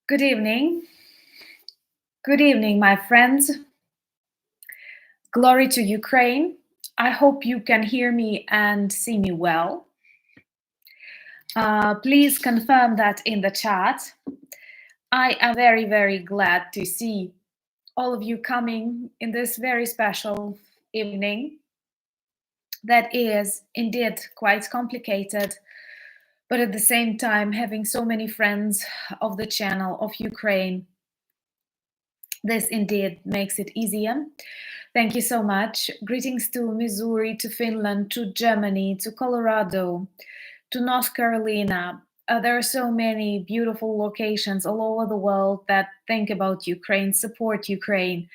Good evening. Good evening, my friends. Glory to Ukraine. I hope you can hear me and see me well. Please confirm that in the chat. I am very, very glad to see all of you coming in this very special evening that is indeed quite complicated, but at the same time, having so many friends of the channel of Ukraine, this indeed makes it easier. Thank you so much. Greetings to Missouri, to Finland, to Germany, to Colorado, to North Carolina. There are so many beautiful locations all over the world that think about Ukraine, support Ukraine.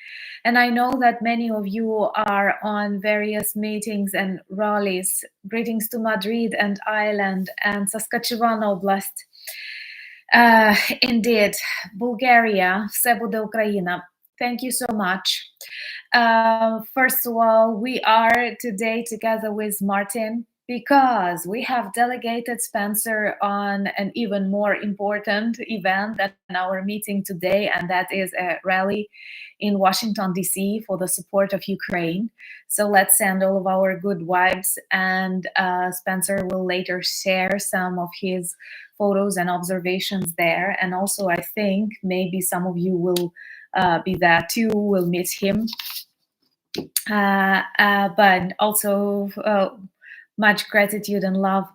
And I know that many of you are on various meetings and rallies. Greetings to Madrid and Ireland and Saskatchewan Oblast. Indeed, Bulgaria, все буде Україна. Thank you so much. First of all, we are today together with Martin because we have delegated Spencer on an even more important event than our meeting today, and that is a rally in Washington, D.C. for the support of Ukraine. So let's send all of our good vibes, and Spencer will later share some of his photos and observations there. And also, I think maybe some of you will be there too, will meet him. But also much gratitude and love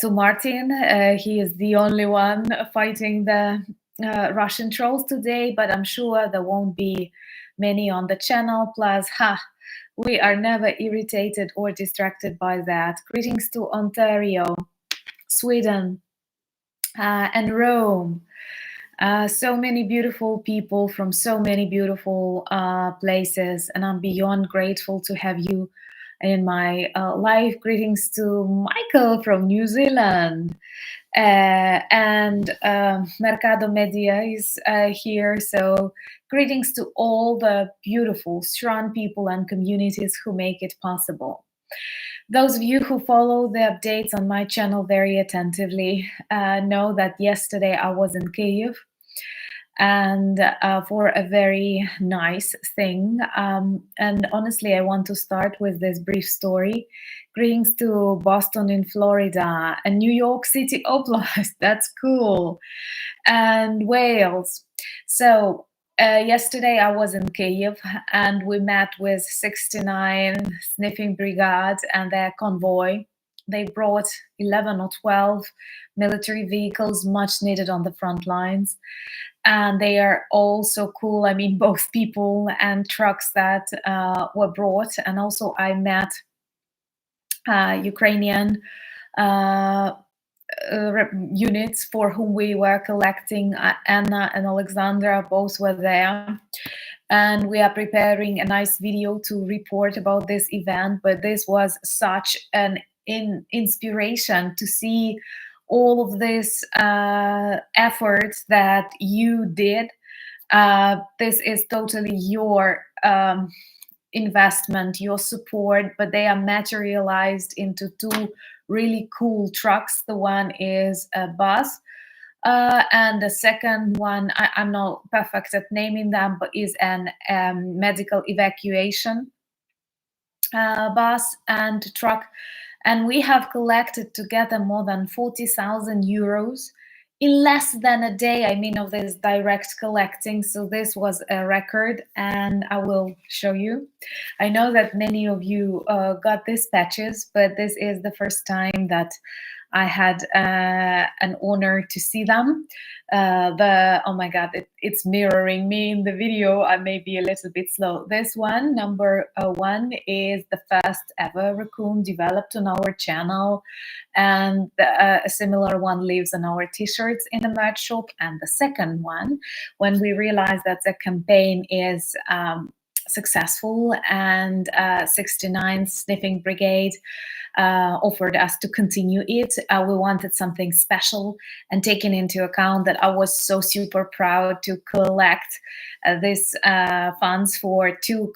to Martin. He is the only one fighting the Russian trolls today, but I'm sure there won't be many on the channel. Plus, we are never irritated or distracted by that. Greetings to Ontario, Sweden, and Rome. So many beautiful people from so many beautiful places, and I'm beyond grateful to have you in my life. Greetings to Michael from New Zealand, and Mercado Media is here. So greetings to all the beautiful, strong people and communities who make it possible. Those of you who follow the updates on my channel very attentively know that yesterday I was in Kyiv, and for a very nice thing. And honestly, I want to start with this brief story. Greetings to Boston in Florida and New York City Oblast. That's cool. And Wales. So yesterday I was in Kyiv, and we met with 69 Sniffing Brigade and their convoy. They brought 11 or 12 military vehicles, much needed on the front lines. And they are all so cool. I mean, both people and trucks that were brought. And also I met Ukrainian units for whom we were collecting. Anna and Alexandra both were there. And we are preparing a nice video to report about this event. But this was such an inspiration to see all of this efforts that you did. This is totally your investment, your support, but they are materialized into two really cool trucks. The one is a bus, and the second one, I'm not perfect at naming them, but is an medical evacuation bus and truck. And we have collected together more than 40,000 euros in less than a day, I mean, of this direct collecting. So this was a record, and I will show you. I know that many of you got these patches, but this is the first time that I had an honor to see them. Oh my God, it's mirroring me in the video. I may be a little bit slow. This one, number one, is the first ever raccoon developed on our channel. And a similar one lives on our t-shirts in the merch shop. And the second one, when we realized that the campaign is successful and 69th Sniffing Brigade offered us to continue it. We wanted something special, and taking into account that I was so super proud to collect these funds for two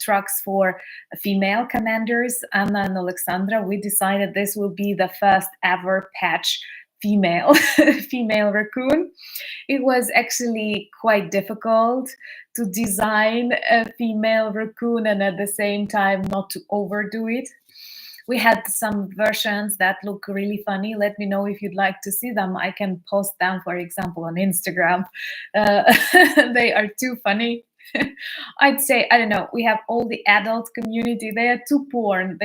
trucks for female commanders, Anna and Alexandra, we decided this will be the first ever patch female female raccoon. It was actually quite difficult to design a female raccoon and at the same time not to overdo it. We had some versions that look really funny. Let me know if you'd like to see them. I can post them, for example, on Instagram. Uh, they are too funny. I'd say, I don't know, we have all the adult community. They are too porn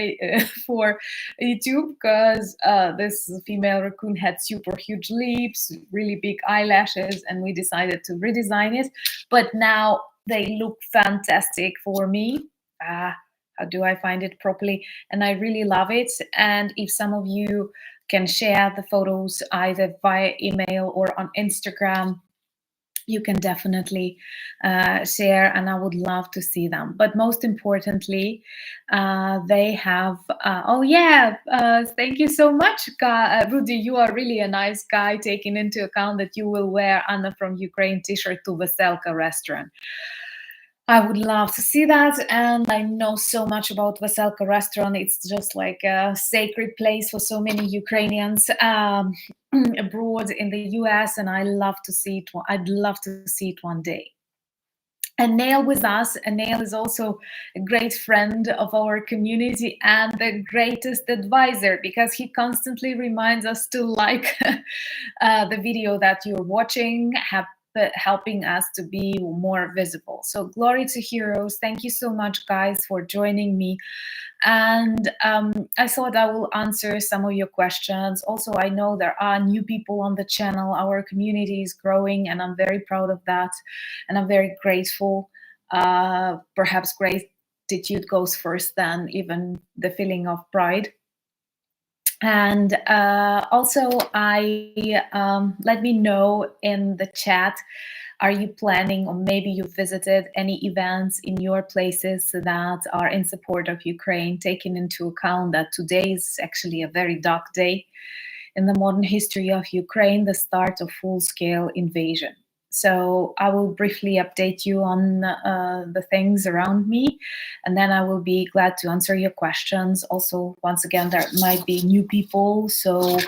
for YouTube because this female raccoon had super huge lips, really big eyelashes, and we decided to redesign it. But now they look fantastic for me. How do I find it properly? And I really love it. And if some of you can share the photos either via email or on Instagram, you can definitely share, and I would love to see them. But most importantly, they have, oh yeah, thank you so much, Rudy. You are really a nice guy, taking into account that you will wear Anna from Ukraine t-shirt to Veselka restaurant. I would love to see that, and I know so much about Veselka restaurant. It's just like a sacred place for so many Ukrainians abroad in the US, and I love to see it. I'd love to see it one day. And Nail with us, and Nail is also a great friend of our community and the greatest advisor, because he constantly reminds us to like the video that you're watching, helping us to be more visible. So glory to heroes. Thank you so much, guys, for joining me. And I thought I will answer some of your questions. Also, I know there are new people on the channel. Our community is growing, and I'm very proud of that. And I'm very grateful. Perhaps gratitude goes first, then even the feeling of pride. And also, let me know in the chat, are you planning, or maybe you visited any events in your places that are in support of Ukraine, taking into account that today is actually a very dark day in the modern history of Ukraine, the start of full-scale invasion. So I will briefly update you on the things around me, and then I will be glad to answer your questions. Also, once again, there might be new people, so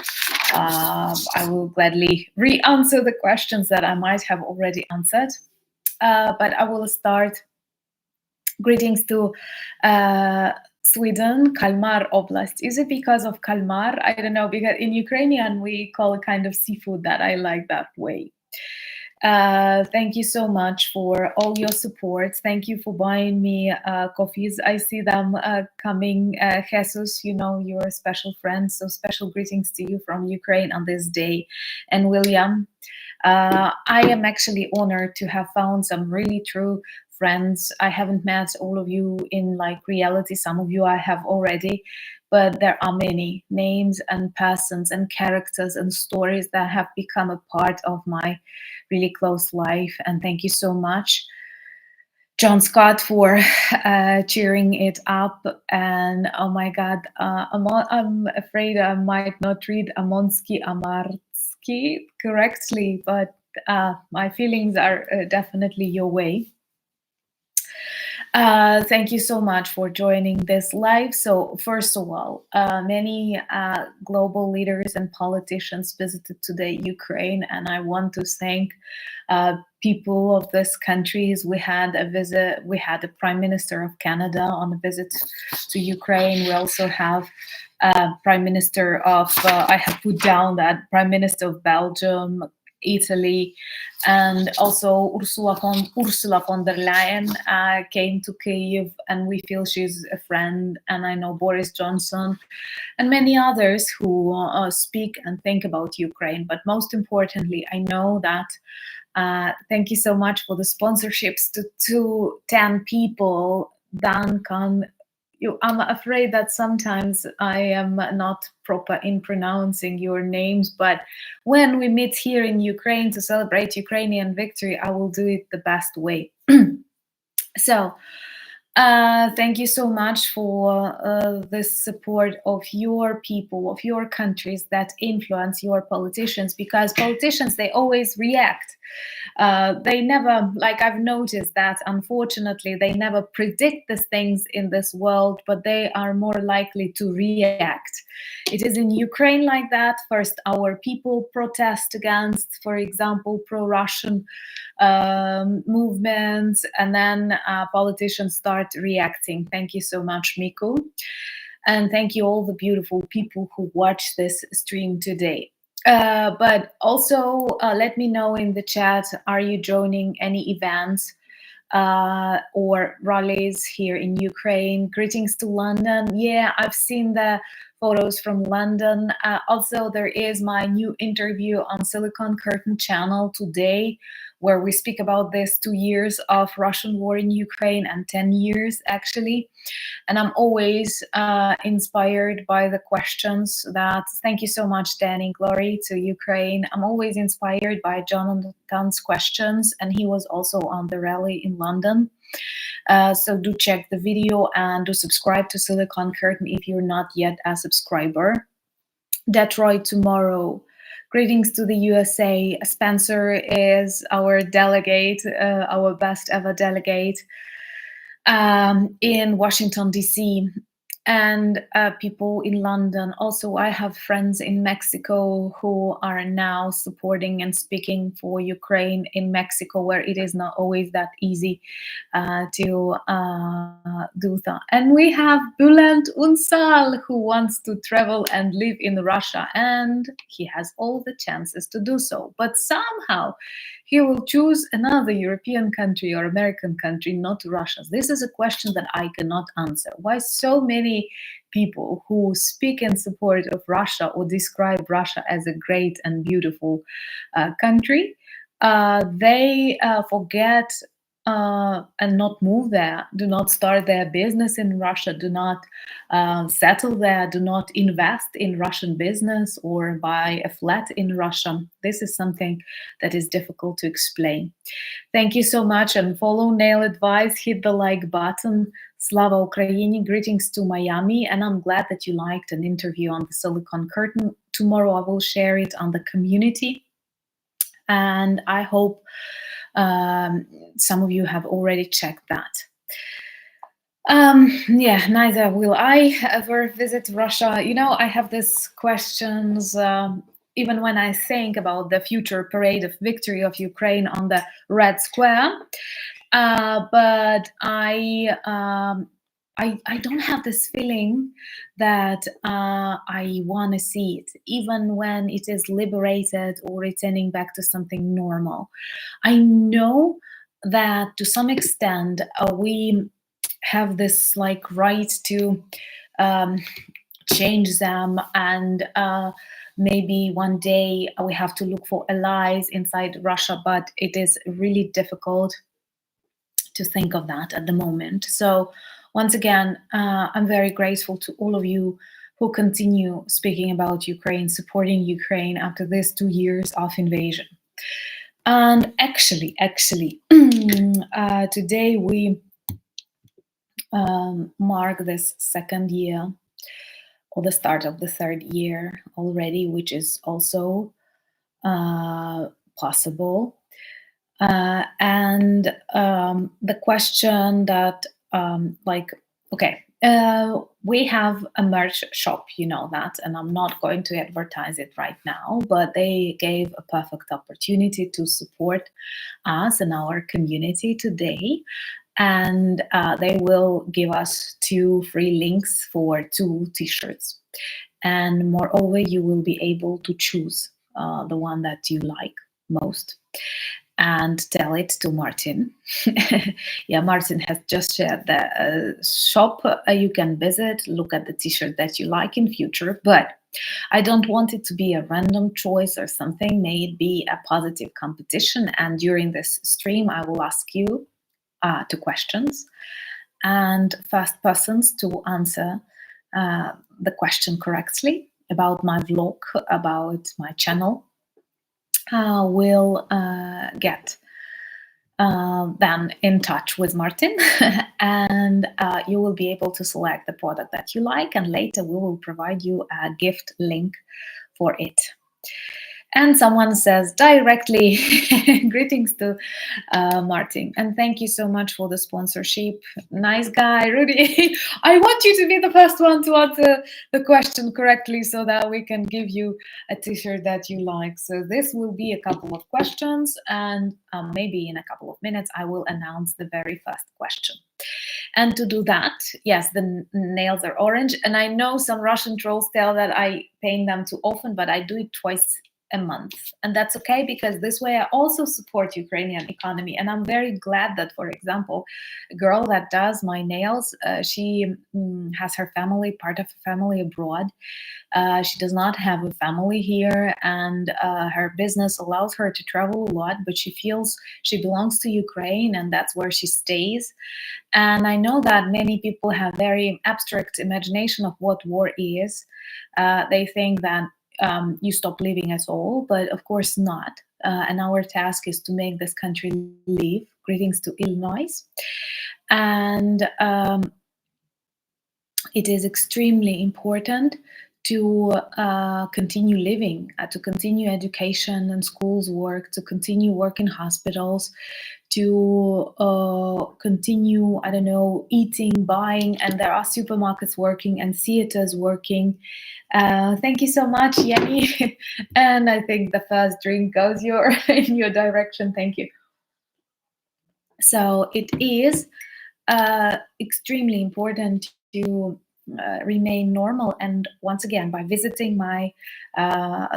I will gladly re-answer the questions that I might have already answered. But I will start. Greetings to Sweden, Kalmar Oblast. Is it because of Kalmar? I don't know, because in Ukrainian we call a kind of seafood that I like that way. Thank you so much for all your support. Thank you for buying me coffees. I see them coming. Jesus, you know, you're a special friend. So special greetings to you from Ukraine on this day. And William, I am actually honored to have found some really true friends. I haven't met all of you in like reality. Some of you I have already, but there are many names and persons and characters and stories that have become a part of my really close life. And thank you so much, John Scott, for cheering it up. And oh my God, I'm afraid I might not read Amonsky Amarsky correctly, but my feelings are definitely your way. Thank you so much for joining this live. So first of all, many global leaders and politicians visited today Ukraine, and I want to thank people of these countries. We had a visit. We had the Prime Minister of Canada on a visit to Ukraine. We also have Prime Minister of, I have put down that Prime Minister of Belgium, Italy, and also Ursula von der Leyen came to Kyiv, and we feel she's a friend. And I know Boris Johnson and many others who speak and think about Ukraine. But most importantly, I know that thank you so much for the sponsorships to 10 people. Duncan, I'm afraid that sometimes I am not proper in pronouncing your names, but when we meet here in Ukraine to celebrate Ukrainian victory, I will do it the best way. So Thank you so much for this support of your people, of your countries that influence your politicians, because politicians, they always react. They never, like I've noticed that unfortunately, they never predict the things in this world, but they are more likely to react. It is in Ukraine like that. First, our people protest against, for example, pro-Russian movements, and then politicians start reacting. Thank you so much, Miku. And thank you all the beautiful people who watch this stream today. But also let me know in the chat, are you joining any events or rallies here in Ukraine? Greetings to London. Yeah, I've seen the photos from London. Also, there is my new interview on Silicon Curtain channel today, where we speak about this 2 years of Russian war in Ukraine and 10 years actually. And I'm always inspired by the questions that, thank you so much, Danny, glory to Ukraine. I'm always inspired by Jonathan's questions, and he was also on the rally in London. So do check the video and do subscribe to Silicon Curtain if you're not yet a subscriber. Detroit tomorrow. Greetings to the USA. Spencer is our delegate, our best ever delegate in Washington, D.C. and people in London. Also, I have friends in Mexico who are now supporting and speaking for Ukraine in Mexico, where it is not always that easy to do that. And we have Bülent Unsal, who wants to travel and live in Russia, and he has all the chances to do so. But somehow he will choose another European country or American country, not Russia. This is a question that I cannot answer. Why so many people who speak in support of Russia or describe Russia as a great and beautiful country, they forget and not move there, do not start their business in Russia, do not settle there, do not invest in Russian business or buy a flat in Russia. This is something that is difficult to explain. Thank you so much, and follow Nail Advice, hit the like button. Slava Ukraini, greetings to Miami, and I'm glad that you liked an interview on the Silicon Curtain. Tomorrow I will share it on the community, and I hope some of you have already checked that. Yeah, neither will I ever visit Russia. You know, I have these questions even when I think about the future parade of victory of Ukraine on the Red Square. But I don't have this feeling that I want to see it, even when it is liberated or returning back to something normal. I know that to some extent we have this like right to change them, and maybe one day we have to look for allies inside Russia, but it is really difficult to think of that at the moment. So once again, I'm very grateful to all of you who continue speaking about Ukraine, supporting Ukraine after these 2 years of invasion. And actually, today we mark this second year, or the start of the third year already, which is also possible. And the question that, we have a merch shop, you know that, and I'm not going to advertise it right now, but they gave a perfect opportunity to support us and our community today. And they will give us 2 free links for 2 t-shirts. And moreover, you will be able to choose the one that you like most and tell it to Martin. Yeah, Martin has just shared the shop you can visit, look at the t-shirt that you like in future, but I don't want it to be a random choice or something. May it be a positive competition, and during this stream I will ask you 2 questions, and first persons to answer the question correctly about my vlog, about my channel, will get then in touch with Martin, and you will be able to select the product that you like, and later we will provide you a gift link for it. And someone says directly, greetings to Martin, and thank you so much for the sponsorship. Nice guy, Rudy. I want you to be the first one to answer the question correctly so that we can give you a t-shirt that you like. So this will be a couple of questions, and maybe in a couple of minutes I will announce the very first question. And to do that, yes, the nails are orange, and I know some Russian trolls tell that I paint them too often, but I do it twice a month, and that's okay, because this way I also support Ukrainian economy. And I'm very glad that, for example, a girl that does my nails, she has her family, part of her family abroad. She does not have a family here, and her business allows her to travel a lot, but she feels she belongs to Ukraine, and that's where she stays. And I know that many people have very abstract imagination of what war is. They think that you stop living at all, but of course not. And our task is to make this country live. Greetings to Illinois. And it is extremely important to continue living, to continue education and schools work, to continue work in hospitals, to continue, I don't know, eating, buying, and there are supermarkets working and theaters working. Thank you so much, Yenny. And I think the first drink goes in your direction. Thank you. So it is extremely important to remain normal. And once again, by visiting my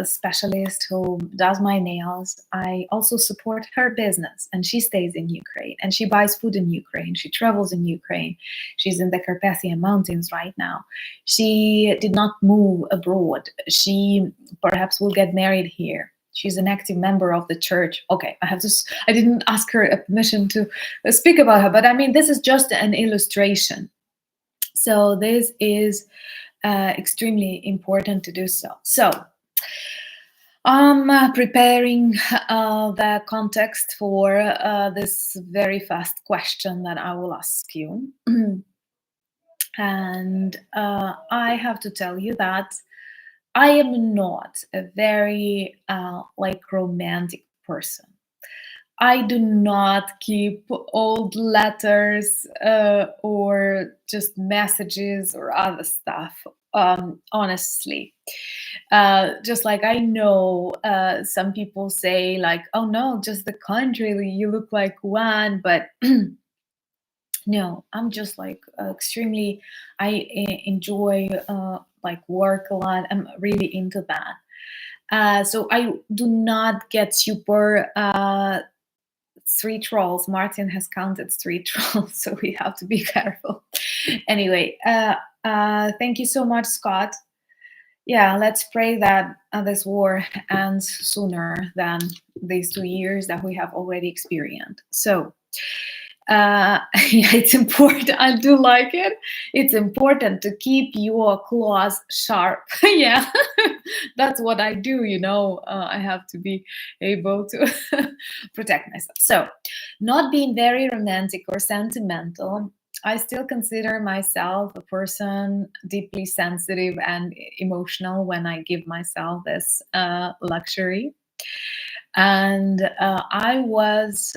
specialist who does my nails, I also support her business. And she stays in Ukraine, and she buys food in Ukraine. She travels in Ukraine. She's in the Carpathian Mountains right now. She did not move abroad. She perhaps will get married here. She's an active member of the church. Okay, I didn't ask her permission to speak about her, but I mean, this is just an illustration. So this is extremely important to do so. So I'm preparing the context for this very fast question that I will ask you. And I have to tell you that I am not a very romantic person. I do not keep old letters or just messages or other stuff, honestly. Just like I know some people say like, oh no, just the contrary, you look like one, but no, I'm just like extremely, I enjoy work a lot. I'm really into that. So I do not get super 3 trolls. Martin has counted 3 trolls, so we have to be careful. Anyway, thank you so much, Scott. Yeah, let's pray that this war ends sooner than these 2 years that we have already experienced. So, yeah, it's important. I do like it. It's important to keep your claws sharp. Yeah, that's what I do. I have to be able to protect myself. So, not being very romantic or sentimental, I still consider myself a person deeply sensitive and emotional when I give myself this luxury. And I was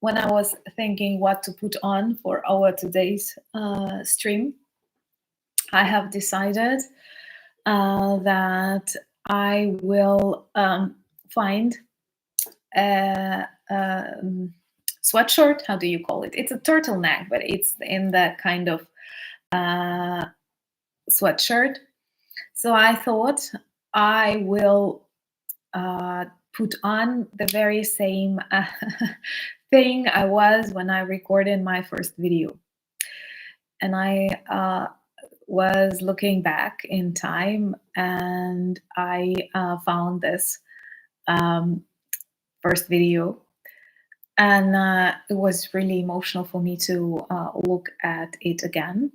when I was thinking what to put on for our today's stream, I have decided that I will find a sweatshirt. How do you call it? It's a turtleneck, but it's in that kind of sweatshirt. So I thought I will put on the very same thing I was when I recorded my first video. And I was looking back in time, and I found this first video. And it was really emotional for me to look at it again.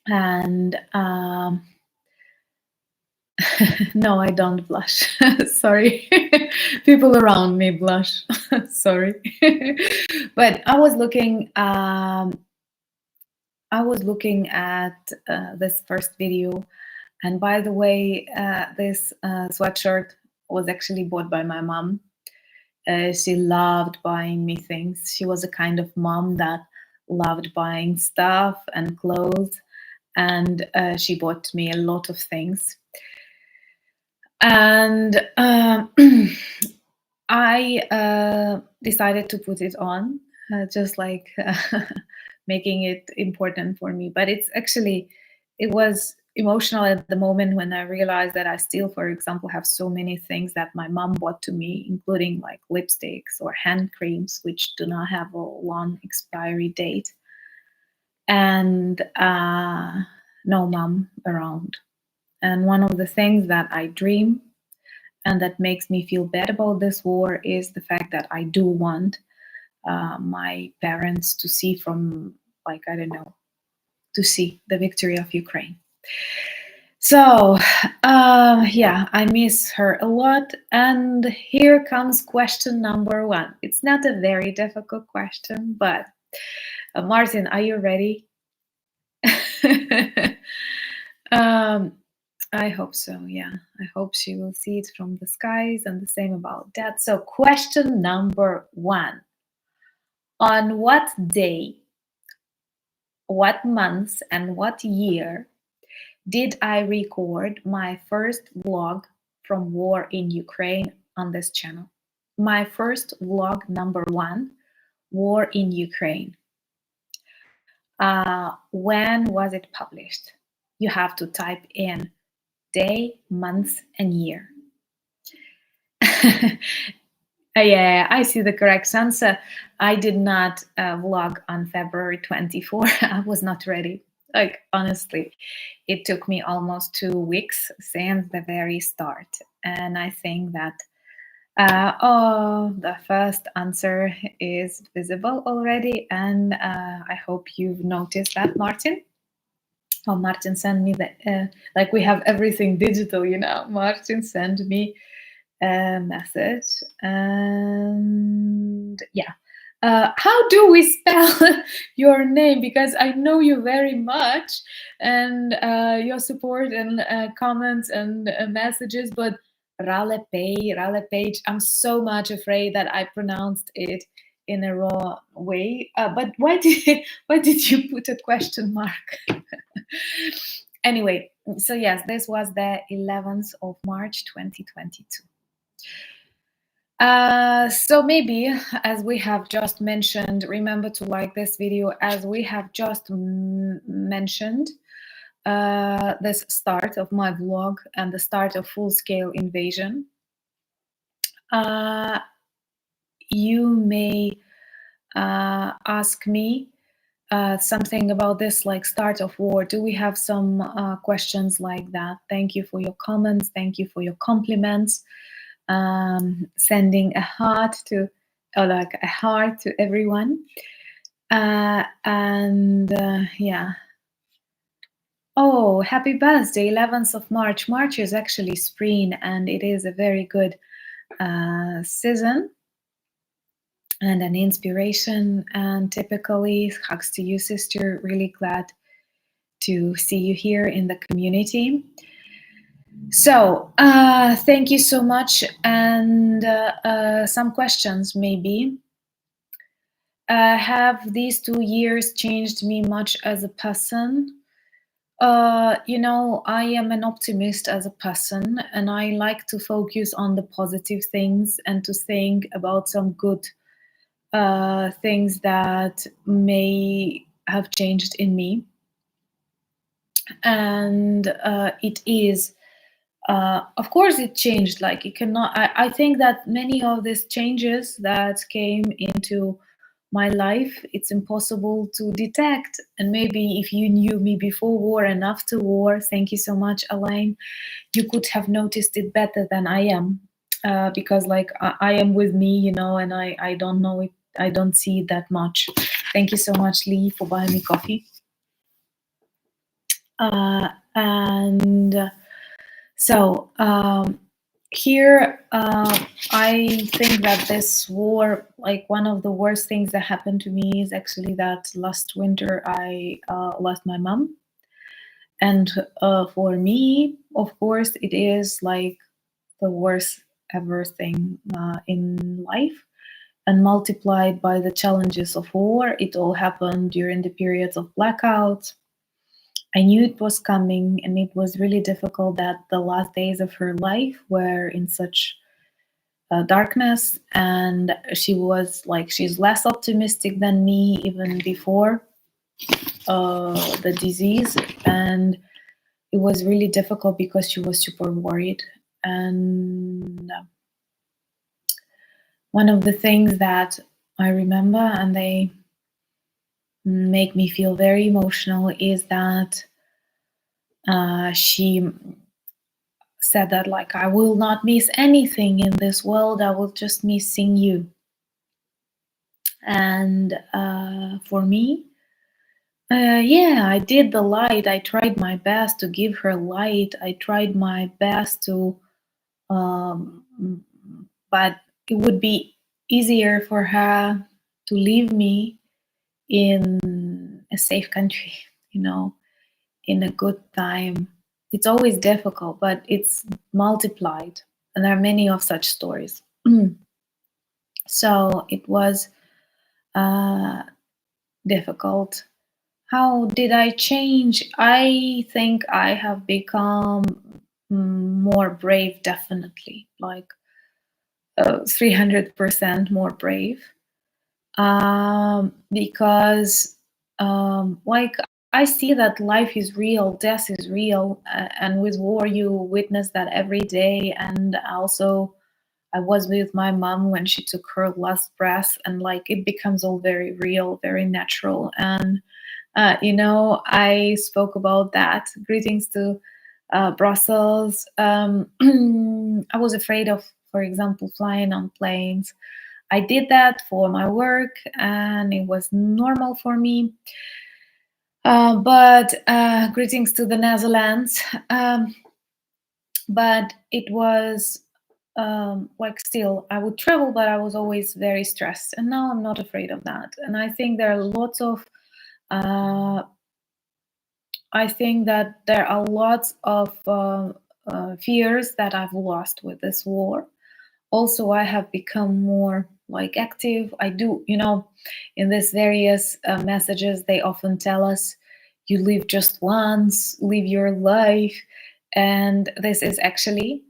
And No, I don't blush. Sorry. People around me blush. Sorry. But I was looking at this first video, and by the way, this sweatshirt was actually bought by my mom. She loved buying me things. She was a kind of mom that loved buying stuff and clothes, and she bought me a lot of things. And I decided to put it on, just like making it important for me. But it was emotional at the moment when I realized that I still, for example, have so many things that my mom bought to me, including like lipsticks or hand creams, which do not have a long expiry date. And no mom around. And one of the things that I dream and that makes me feel bad about this war is the fact that I do want my parents to see from, like, I don't know, to see the victory of Ukraine. So, yeah, I miss her a lot. And here comes question number 1. It's not a very difficult question, but Martin, are you ready? I hope so, yeah. I hope she will see it from the skies, and the same about that. So, question number 1. On what day, what month, and what year did I record my first vlog from war in Ukraine on this channel? My first vlog, number 1, war in Ukraine. When was it published? You have to type in day, month, and year. Yeah, I see the correct answer. I did not vlog on February 24. I was not ready. Like, honestly, it took me almost 2 weeks since the very start. And I think that, the first answer is visible already. And I hope you've noticed that, Martin. Oh, Martin sent me the, like, we have everything digital, you know. Martin sent me a message, and yeah. How do we spell your name? Because I know you very much, and your support and comments and messages, but Rale Page, I'm so much afraid that I pronounced it in a wrong way. But why did you put a question mark? Anyway, so yes, this was the 11th of March 2022. So maybe, as we have just mentioned, remember to like this video. As we have just mentioned, this start of my vlog and the start of full-scale invasion. You may ask me something about this, like start of war. Do we have some questions like that? Thank you for your comments. Thank you for your compliments. Sending a heart to, or like a heart to everyone. Yeah. Oh, happy birthday, 11th of March. March is actually spring, and it is a very good season and an inspiration. And typically, hugs to you, sister. Really glad to see you here in the community. So, thank you so much. And some questions, maybe. Have these 2 years changed me much as a person? You know, I am an optimist as a person, and I like to focus on the positive things and to think about some good things that may have changed in me. And it is, of course, it changed. Like, you cannot. I think that many of these changes that came into my life, it's impossible to detect. And maybe if you knew me before war and after war, thank you so much, Elaine, you could have noticed it better than I am, because like I am with me, you know, and I don't know it. I don't see it that much. Thank you so much, Lee, for buying me coffee. And So here, I think that this war, like one of the worst things that happened to me, is actually that last winter I lost my mom. And for me, of course, it is like the worst ever thing in life. And multiplied by the challenges of war, it all happened during the periods of blackouts. I knew it was coming, and it was really difficult that the last days of her life were in such darkness. And she was like, she's less optimistic than me even before the disease. And it was really difficult because she was super worried. And one of the things that I remember, and they make me feel very emotional, is that she said that, like, I will not miss anything in this world, I will just miss seeing you. And for me, yeah, I did the light. I tried my best to give her light. I tried my best to, um, but it would be easier for her to leave me in a safe country, you know, in a good time. It's always difficult, but it's multiplied. And there are many of such stories. So it was uh, difficult. How did I change? I think I have become more brave, definitely, like 300% more brave. Because, like, I see that life is real, death is real, and with war, you witness that every day. And also, I was with my mom when she took her last breath, and like it becomes all very real, very natural. And I spoke about that. Greetings to Brussels. I was afraid of, for example, flying on planes. I did that for my work, and it was normal for me. But greetings to the Netherlands. But it was like, still, I would travel, but I was always very stressed. And now I'm not afraid of that. And I think there are lots of uh, I think that there are lots of fears that I've lost with this war. Also, I have become more like active. I do, in these various messages, they often tell us, you live just once, live your life. And this is actually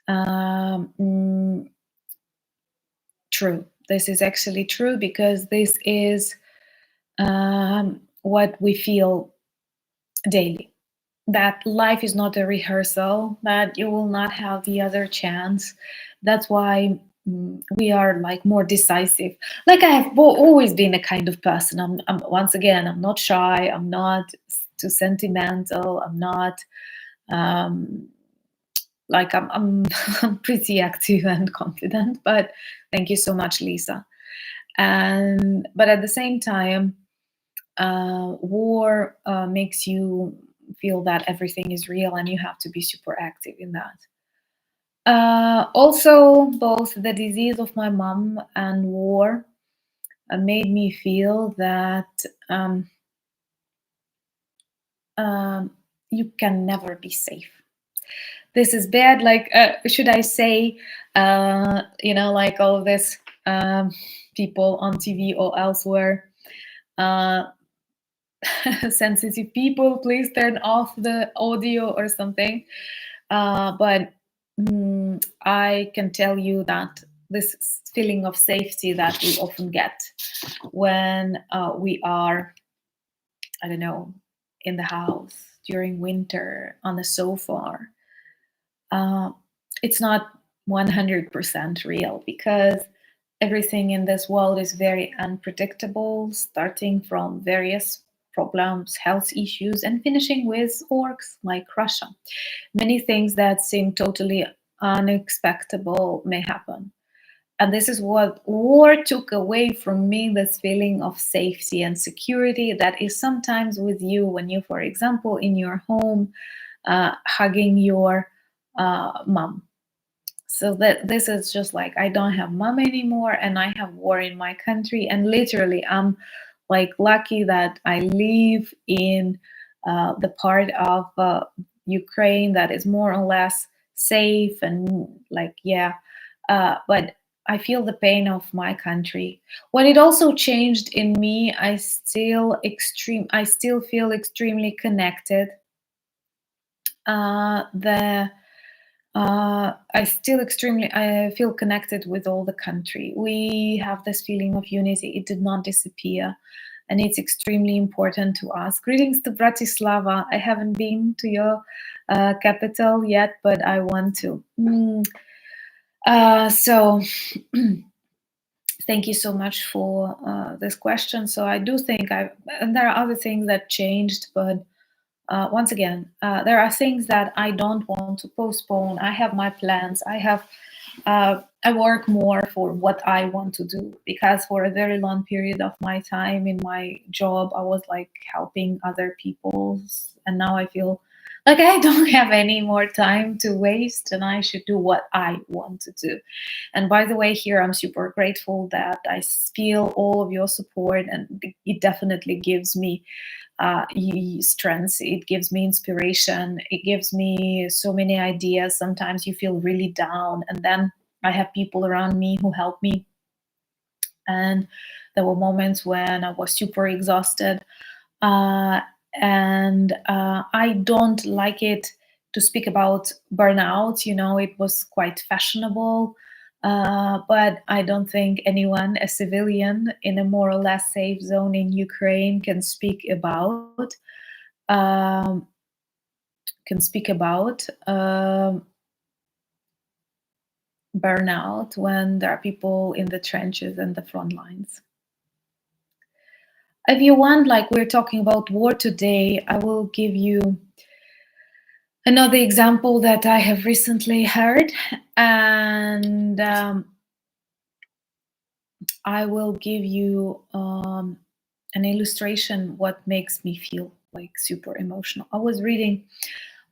um, mm, true. This is actually true, because this is what we feel daily, that life is not a rehearsal, that you will not have the other chance. That's why we are like more decisive. Like, I have always been a kind of person. Once again, I'm not shy, I'm not too sentimental, I'm not um, like I'm I'm pretty active and confident. But thank you so much, Lisa. And but at the same time, war makes you feel that everything is real, and you have to be super active in that. Also, both the disease of my mom and war made me feel that um, you can never be safe. This is bad. Like, should I say, like all of this people on TV or elsewhere, uh, sensitive people, please turn off the audio or something. But I can tell you that this feeling of safety that we often get when we are, I don't know, in the house during winter on the sofa, uh, it's not 100% real, because everything in this world is very unpredictable, starting from various problems, health issues, and finishing with orcs like Russia. Many things that seem totally unexpected may happen. And this is what war took away from me, this feeling of safety and security that is sometimes with you when you, for example, in your home, hugging your mom. So that this is just like I don't have mom anymore, and I have war in my country, and literally I'm like lucky that I live in the part of Ukraine that is more or less safe, and like yeah, but I feel the pain of my country. What it also changed in me, I still feel extremely connected. The I feel connected with all the country. We have this feeling of unity. It did not disappear, and it's extremely important to us. Greetings to Bratislava. I haven't been to your capital yet, but I want to. So thank you so much for this question. So I do think and there are other things that changed, but once again, there are things that I don't want to postpone. I have my plans. I work more for what I want to do, because for a very long period of my time in my job, I was like helping other people, and now I feel like I don't have any more time to waste, and I should do what I want to do. And by the way, here I'm super grateful that I feel all of your support, and it definitely gives me strength. It gives me inspiration. It gives me so many ideas. Sometimes you feel really down, and then I have people around me who help me. And there were moments when I was super exhausted. Uh, and I don't like it to speak about burnout. You know, it was quite fashionable. But I don't think anyone, a civilian in a more or less safe zone in Ukraine, um, can speak about burnout when there are people in the trenches and the front lines. If you want, like we're talking about war today, I will give you another example that I have recently heard, and I will give you an illustration what makes me feel like super emotional. I was reading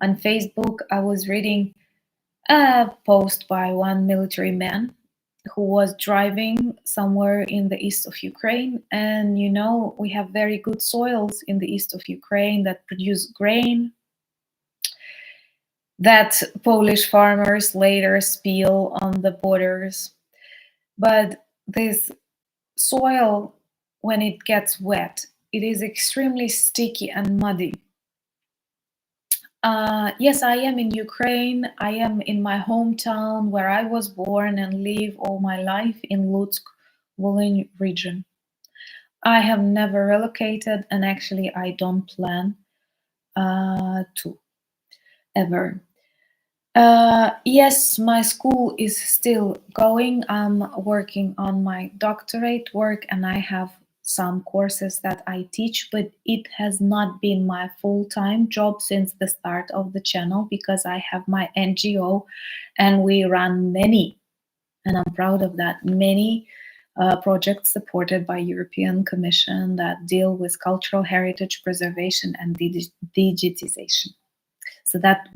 on Facebook, I was reading a post by one military man who was driving somewhere in the east of Ukraine. And you know, we have very good soils in the east of Ukraine that produce grain that Polish farmers later spill on the borders. But this soil, when it gets wet, it is extremely sticky and muddy. Yes, I am in Ukraine. I am in my hometown where I was born and live all my life in Lutsk, Volyn region. I have never relocated, and actually, I don't plan to ever. Yes, my school is still going. I'm working on my doctorate work, and I have some courses that I teach, but it has not been my full-time job since the start of the channel, because I have my NGO and we run many, and I'm proud of that, many projects supported by European Commission that deal with cultural heritage preservation and digitization. So that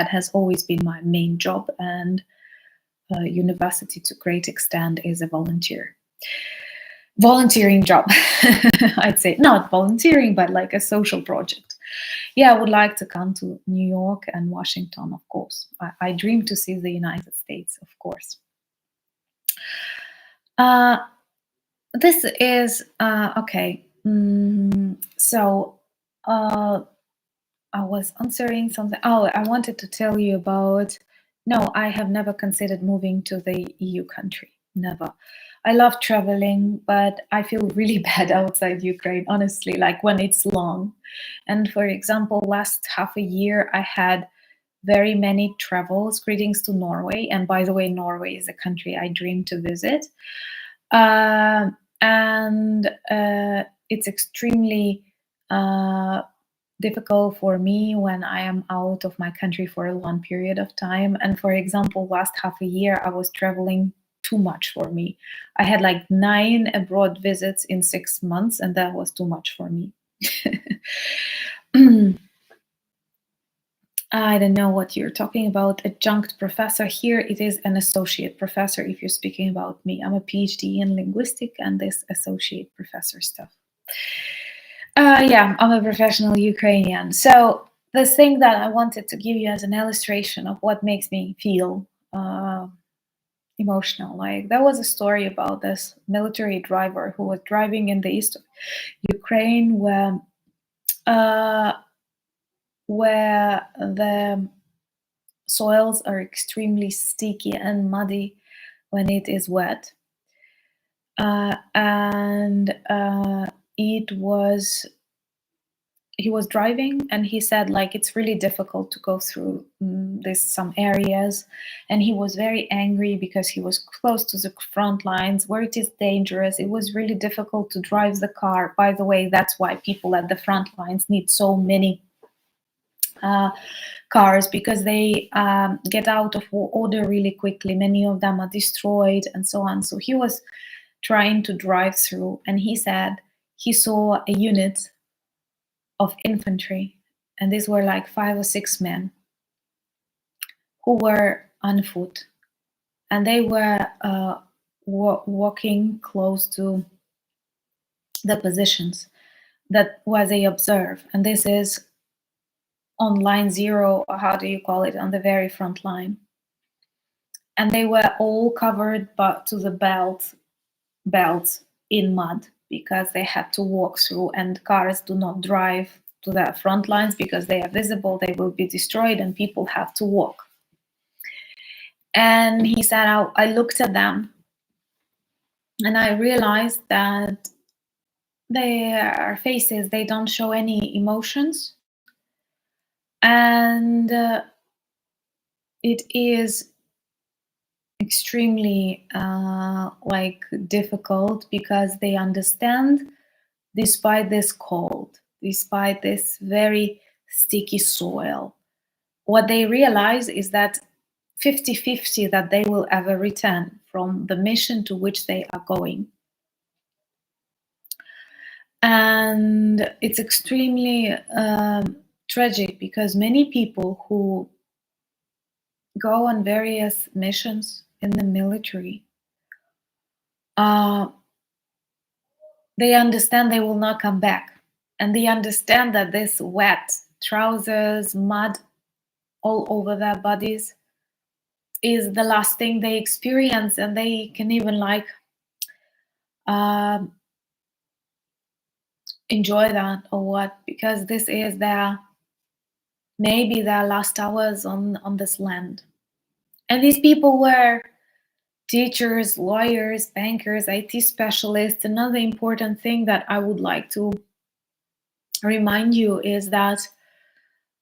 has always been my main job, and university to great extent is a volunteering job. I'd say not volunteering, but like a social project. Yeah, I would like to come to New York and Washington, of course. I dream to see the United States, of course. This is okay. So I was answering something. Oh, I wanted to tell you about. No, I have never considered moving to the EU country. Never. I love traveling, but I feel really bad outside Ukraine, honestly, like when it's long. And for example, last half a year, I had very many travels. Greetings to Norway. And by the way, Norway is a country I dream to visit. And it's extremely difficult for me when I am out of my country for a long period of time. And for example, last half a year, I was traveling too much for me. I had like 9 abroad visits in 6 months, and that was too much for me. I don't know what you're talking about. Adjunct professor. Here it is an associate professor if you're speaking about me. I'm a PhD in linguistic and this associate professor stuff. Yeah, I'm a professional Ukrainian. So the thing that I wanted to give you as an illustration of what makes me feel emotional, like there was a story about this military driver who was driving in the east of Ukraine uh, where the soils are extremely sticky and muddy when it is wet. And he was driving and he said like it's really difficult to go through this some areas, and he was very angry because he was close to the front lines where it is dangerous. It was really difficult to drive the car. By the way, that's why people at the front lines need so many cars, because they get out of order really quickly. Many of them are destroyed and so on. So he was trying to drive through, and he said he saw a unit of infantry, and these were like 5 or 6 men who were on foot, and they were walking close to the positions that where they observe, and this is on line 0, or how do you call it, on the very front line. And they were all covered but to the belts in mud, because they had to walk through, and cars do not drive to the front lines because they are visible, they will be destroyed, and people have to walk. And he said, I looked at them and I realized that their faces, they don't show any emotions, and it is extremely like difficult, because they understand, despite this cold, despite this very sticky soil, what they realize is that 50-50 that they will ever return from the mission to which they are going. And it's extremely tragic, because many people who go on various missions in the military, they understand they will not come back. And they understand that this wet trousers, mud all over their bodies is the last thing they experience, and they can even like enjoy that or what, because this is maybe their last hours on this land. And these people were teachers, lawyers, bankers, IT specialists. Another important thing that I would like to remind you is that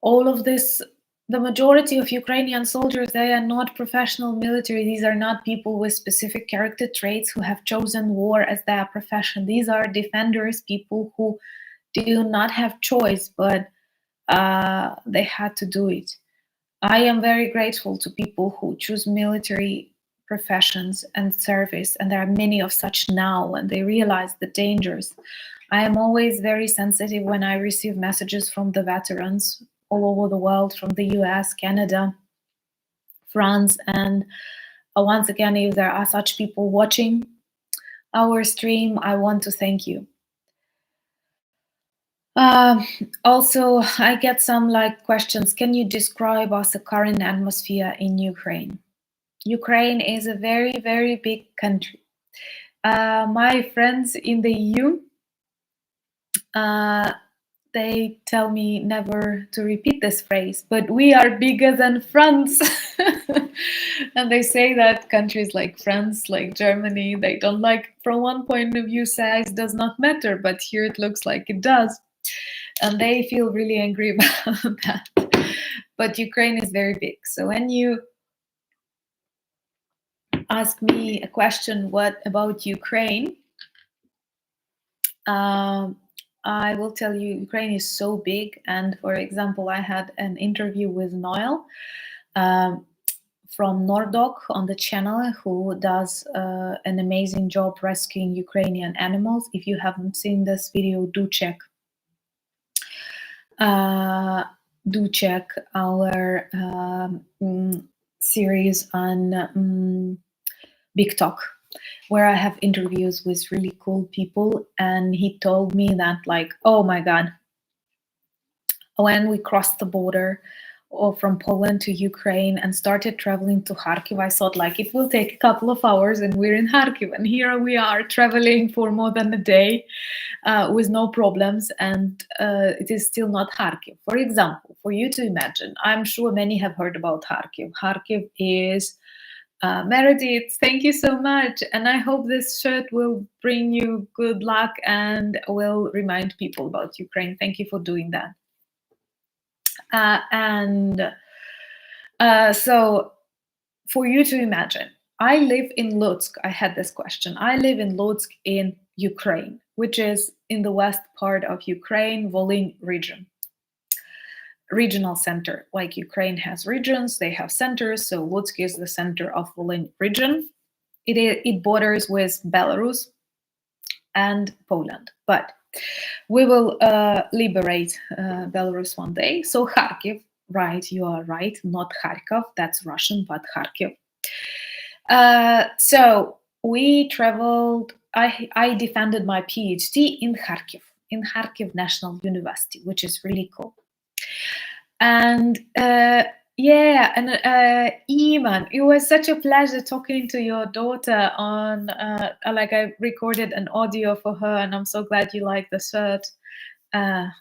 all of this, the majority of Ukrainian soldiers, they are not professional military. These are not people with specific character traits who have chosen war as their profession. These are defenders, people who do not have choice, but they had to do it. I am very grateful to people who choose military professions and service, and there are many of such now, and they realize the dangers. I am always very sensitive when I receive messages from the veterans all over the world, from the US, Canada, France, and once again, if there are such people watching our stream, I want to thank you. Also, I get some like questions. Can you describe us the current atmosphere in Ukraine? Ukraine is a very, very big country. My friends in the EU, they tell me never to repeat this phrase, but we are bigger than France. And they say that countries like France, like Germany, they don't like, from one point of view, size does not matter, but here it looks like it does. And they feel really angry about that. But Ukraine is very big. So when you ask me a question, what about Ukraine? I will tell you, Ukraine is so big. And for example, I had an interview with Noel from Nordoc on the channel, who does an amazing job rescuing Ukrainian animals. If you haven't seen this video, do check. do check our series on Big Talk, where I have interviews with really cool people. And he told me that, like, oh my God, when we crossed the border or from Poland to Ukraine and started traveling to Kharkiv, I thought like it will take a couple of hours and we're in Kharkiv. And here we are traveling for more than a day with no problems. And it is still not Kharkiv. For example, for you to imagine, I'm sure many have heard about Kharkiv. Kharkiv is Meredith, thank you so much. And I hope this shirt will bring you good luck and will remind people about Ukraine. Thank you for doing that. So for you to imagine, I live in Lutsk. I had this question. I live in Lutsk in Ukraine, which is in the west part of Ukraine, Volyn region. Regional center, like Ukraine has regions, they have centers. So Lutsk is the center of Volyn region. It borders with Belarus and Poland, but we will liberate Belarus one day. So Kharkiv, right? You are right, not Kharkov. That's Russian, but Kharkiv. So we traveled. I defended my PhD in Kharkiv National University, which is really cool. And yeah, and Iman, it was such a pleasure talking to your daughter on, like I recorded an audio for her, and I'm so glad you like the shirt. I'm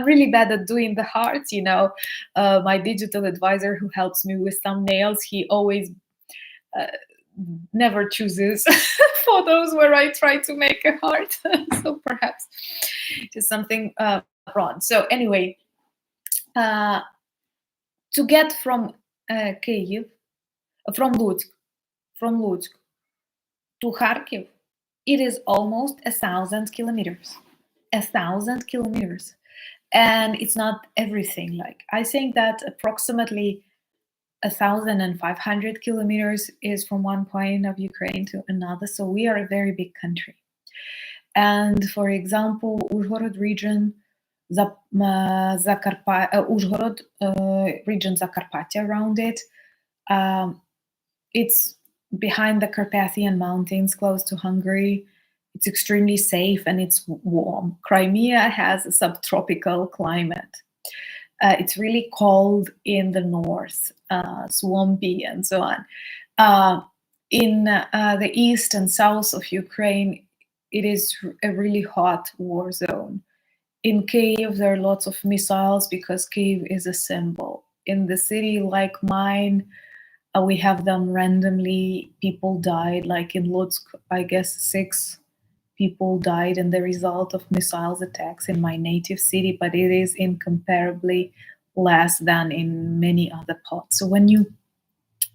really bad at doing the hearts, you know. My digital advisor who helps me with thumbnails, he always never chooses photos where I try to make a heart. So perhaps just something wrong. So anyway, to get from Kyiv, from Lutsk to Kharkiv, it is almost 1,000 kilometers. 1,000 kilometers. And it's not everything. Like, I think that approximately 1,500 kilometers is from one point of Ukraine to another. So we are a very big country. And for example, Uzhhorod region, Uzhhorod region, Zakarpattia around it, it's behind the Carpathian Mountains, close to Hungary. It's extremely safe and it's warm. Crimea has a subtropical climate. It's really cold in the north, swampy and so on. In the east and south of Ukraine, it is a really hot war zone. In Kyiv, there are lots of missiles because Kyiv is a symbol. In the city like mine, we have them randomly. People died, like in Lutsk, I guess 6 people died in the result of missiles attacks in my native city, but it is incomparably less than in many other parts. So when you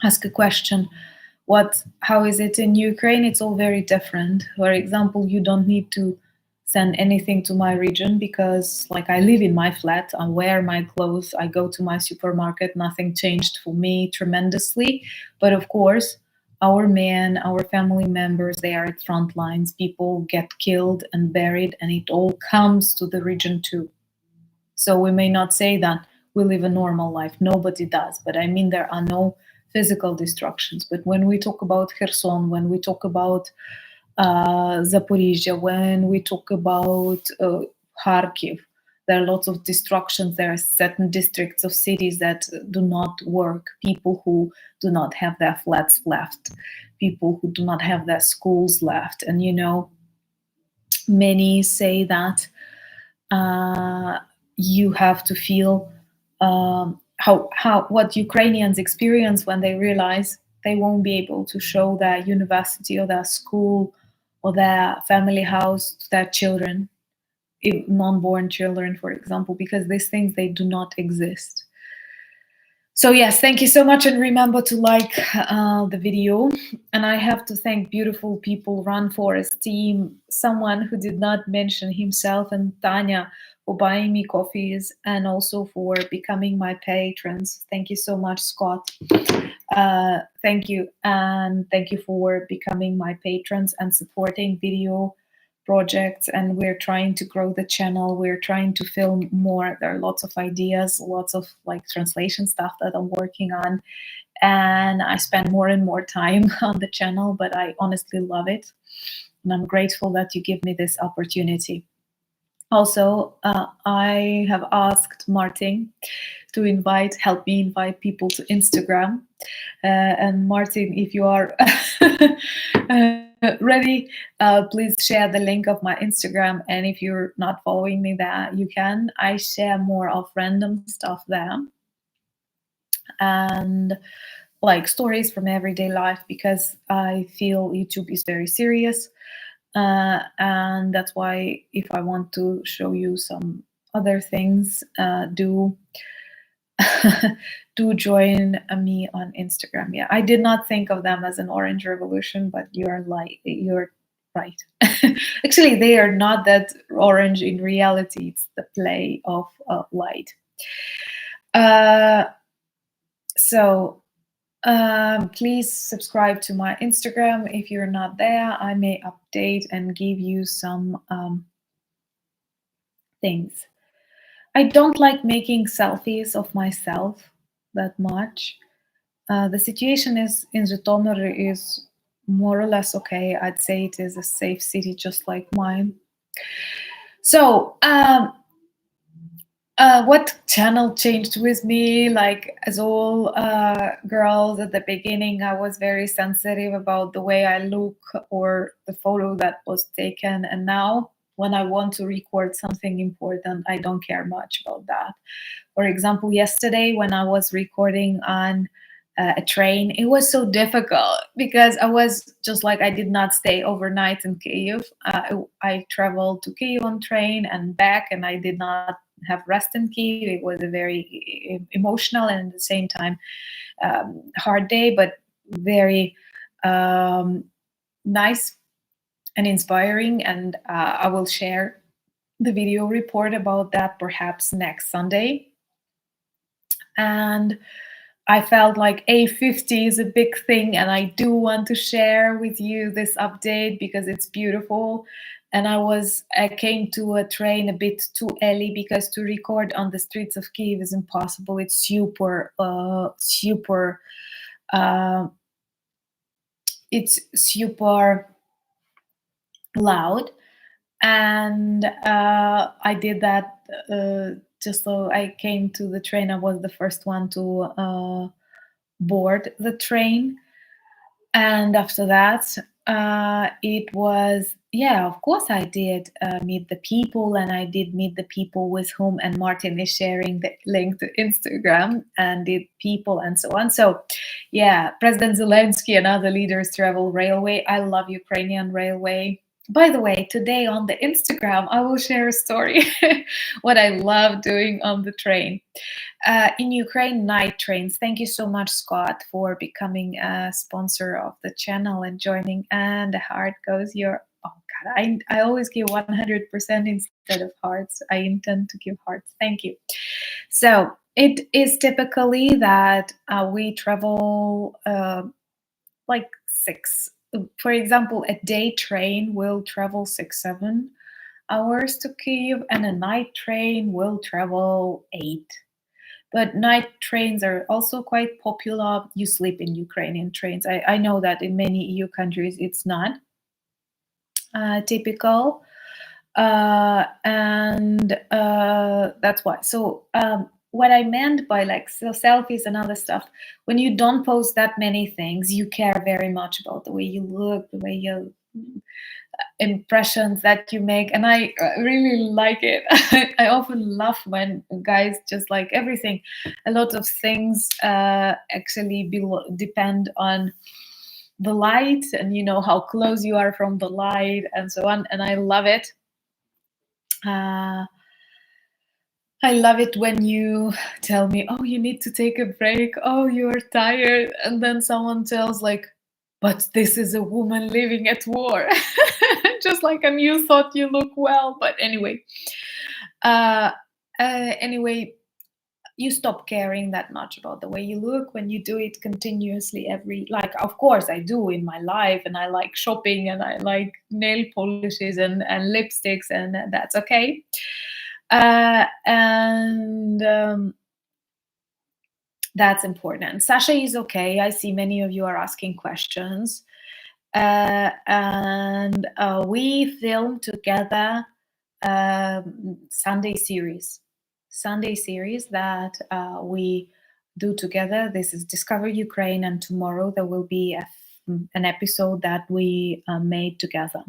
ask a question, how is it in Ukraine? It's all very different. For example, you don't need to send anything to my region because, like, I live in my flat, I wear my clothes, I go to my supermarket, nothing changed for me tremendously. But of course, our men, our family members, they are at front lines. People get killed and buried, and it all comes to the region too. So we may not say that we live a normal life. Nobody does. But I mean, there are no physical destructions. But when we talk about Kherson, when we talk about Zaporizhia, when we talk about Kharkiv, there are lots of destructions. There are certain districts of cities that do not work. People who do not have their flats left. People who do not have their schools left. And, you know, many say that you have to feel what Ukrainians experience when they realize they won't be able to show their university or their school or their family house to their children, non-born children, for example, because these things, they do not exist. So yes, thank you so much, and remember to like the video. And I have to thank beautiful people, Run Forest team, someone who did not mention himself, and Tanya for buying me coffees and also for becoming my patrons. Thank you so much, Scott. Thank you, and thank you for becoming my patrons and supporting video projects, and we're trying to grow the channel. We're trying to film more. There are lots of ideas, lots of like translation stuff that I'm working on, and I spend more and more time on the channel, but I honestly love it, and I'm grateful that you give me this opportunity. Also, I have asked Martin to help me invite people to Instagram. And Martin, if you are ready, please share the link of my Instagram. And if you're not following me there, you can. I share more of random stuff there, and like stories from everyday life, because I feel YouTube is very serious. And that's why if I want to show you some other things, do do join me on Instagram. Yeah, I did not think of them as an orange revolution, but you're right. Actually, they are not that orange in reality. It's the play of light. So please subscribe to my Instagram. If you're not there, I may update and give you some things. I don't like making selfies of myself that much. The situation is in Zhytomyr is more or less okay. I'd say it is a safe city, just like mine. So what channel changed with me? Like, as all girls at the beginning, I was very sensitive about the way I look or the photo that was taken. And now when I want to record something important, I don't care much about that. For example, yesterday when I was recording on a train, it was so difficult because I was just like, I did not stay overnight in Kyiv. I traveled to Kyiv on train and back, and I did not have rest in Kyiv. It was a very emotional and at the same time hard day, but very nice and inspiring. And I will share the video report about that perhaps next Sunday. And I felt like A50 is a big thing, and I do want to share with you this update because it's beautiful. And I came to a train a bit too early because to record on the streets of Kyiv is impossible. It's super loud, and I did that just so I came to the train. I was the first one to board the train, and after that it was, yeah, of course I did meet the people, and I did meet the people with whom, and Martin is sharing the link to Instagram, and did people and so on. So yeah, President Zelensky and other leaders travel railway. I love Ukrainian railway. By the way, today on the Instagram, I will share a story what I love doing on the train. In Ukraine, night trains. Thank you so much, Scott, for becoming a sponsor of the channel and joining. And the heart goes your, oh God, I always give 100% instead of hearts. I intend to give hearts. Thank you. So it is typically that we travel like 6. For example, a day train will travel 6-7 hours to Kyiv, and a night train will travel 8. But night trains are also quite popular. You sleep in Ukrainian trains. I know that in many EU countries it's not typical, and that's why. So what I meant by like selfies and other stuff, when you don't post that many things, you care very much about the way you look, the way you impressions that you make, and I really like it. I often laugh when guys just like everything. A lot of things actually depend on the light, and you know how close you are from the light and so on, and I love it. I love it when you tell me, oh, you need to take a break, oh, you're tired, and then someone tells like, but this is a woman living at war. Just like, and you thought you look well, but anyway. Anyway, you stop caring that much about the way you look when you do it continuously like, of course I do in my life, and I like shopping, and I like nail polishes and lipsticks, and that's okay. And that's important. Sasha is okay. I see many of you are asking questions. And we filmed together Sunday series that we do together. This is Discover Ukraine, and tomorrow there will be an episode that we made together.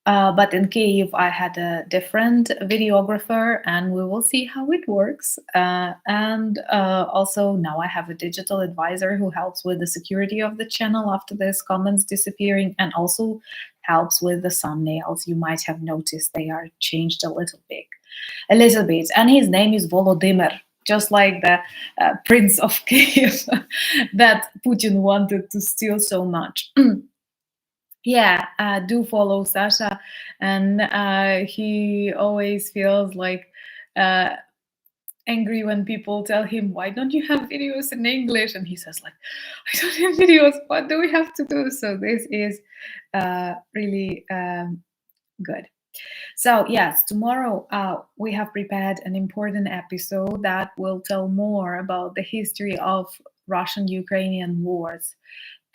But in Kyiv, I had a different videographer, and we will see how it works. And also now I have a digital advisor who helps with the security of the channel after this comments disappearing, and also helps with the thumbnails. You might have noticed they are changed a little bit. And his name is Volodymyr, just like the Prince of Kyiv that Putin wanted to steal so much. Yeah, do follow Sasha, and he always feels like angry when people tell him, why don't you have videos in English? And he says like, I don't have videos, what do we have to do? So this is really good. So yes, tomorrow we have prepared an important episode that will tell more about the history of Russian-Ukrainian wars.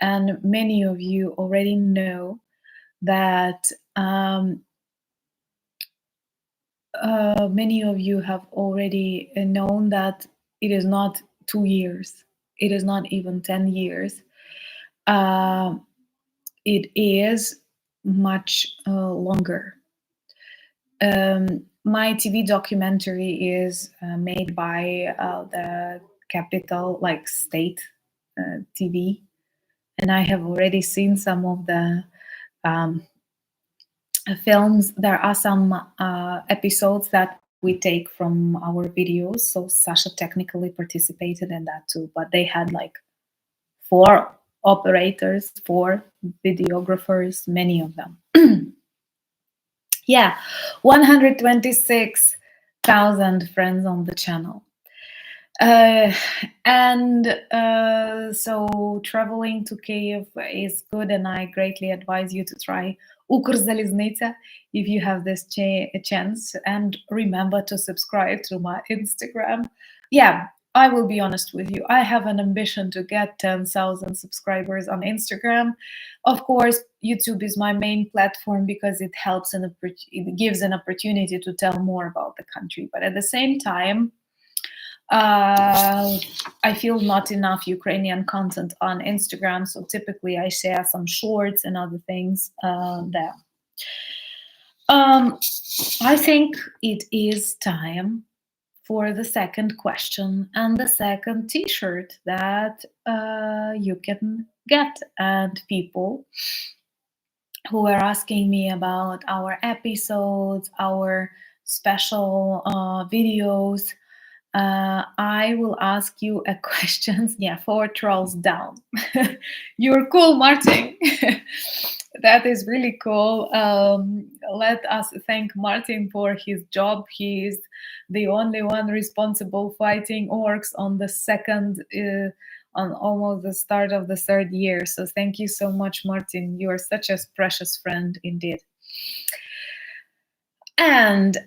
And many of you already know that many of you have already known that it is not 2 years, it is not even 10 years. It is much longer. My TV documentary is made by the capital, like state TV, and I have already seen some of the films. There are some episodes that we take from our videos, so Sasha technically participated in that too, but they had like 4 operators, 4 videographers, many of them. Yeah, 126,000 friends on the channel. So traveling to Kyiv is good, and I greatly advise you to try Ukrzaliznytsia if you have this chance. And remember to subscribe to my Instagram. Yeah, I will be honest with you. I have an ambition to get 10,000 subscribers on Instagram. Of course, YouTube is my main platform because it helps and it gives an opportunity to tell more about the country. But at the same time, I feel not enough Ukrainian content on Instagram, so typically I share some shorts and other things there. I think it is time for the second question and the second t-shirt that you can get. And people who are asking me about our episodes, our special videos, I will ask you a question. Yeah, 4 trolls down. You're cool, Martin. That is really cool. Let us thank Martin for his job. He is the only one responsible fighting orcs on the second, on almost the start of the 3rd year. So thank you so much, Martin. You are such a precious friend indeed. And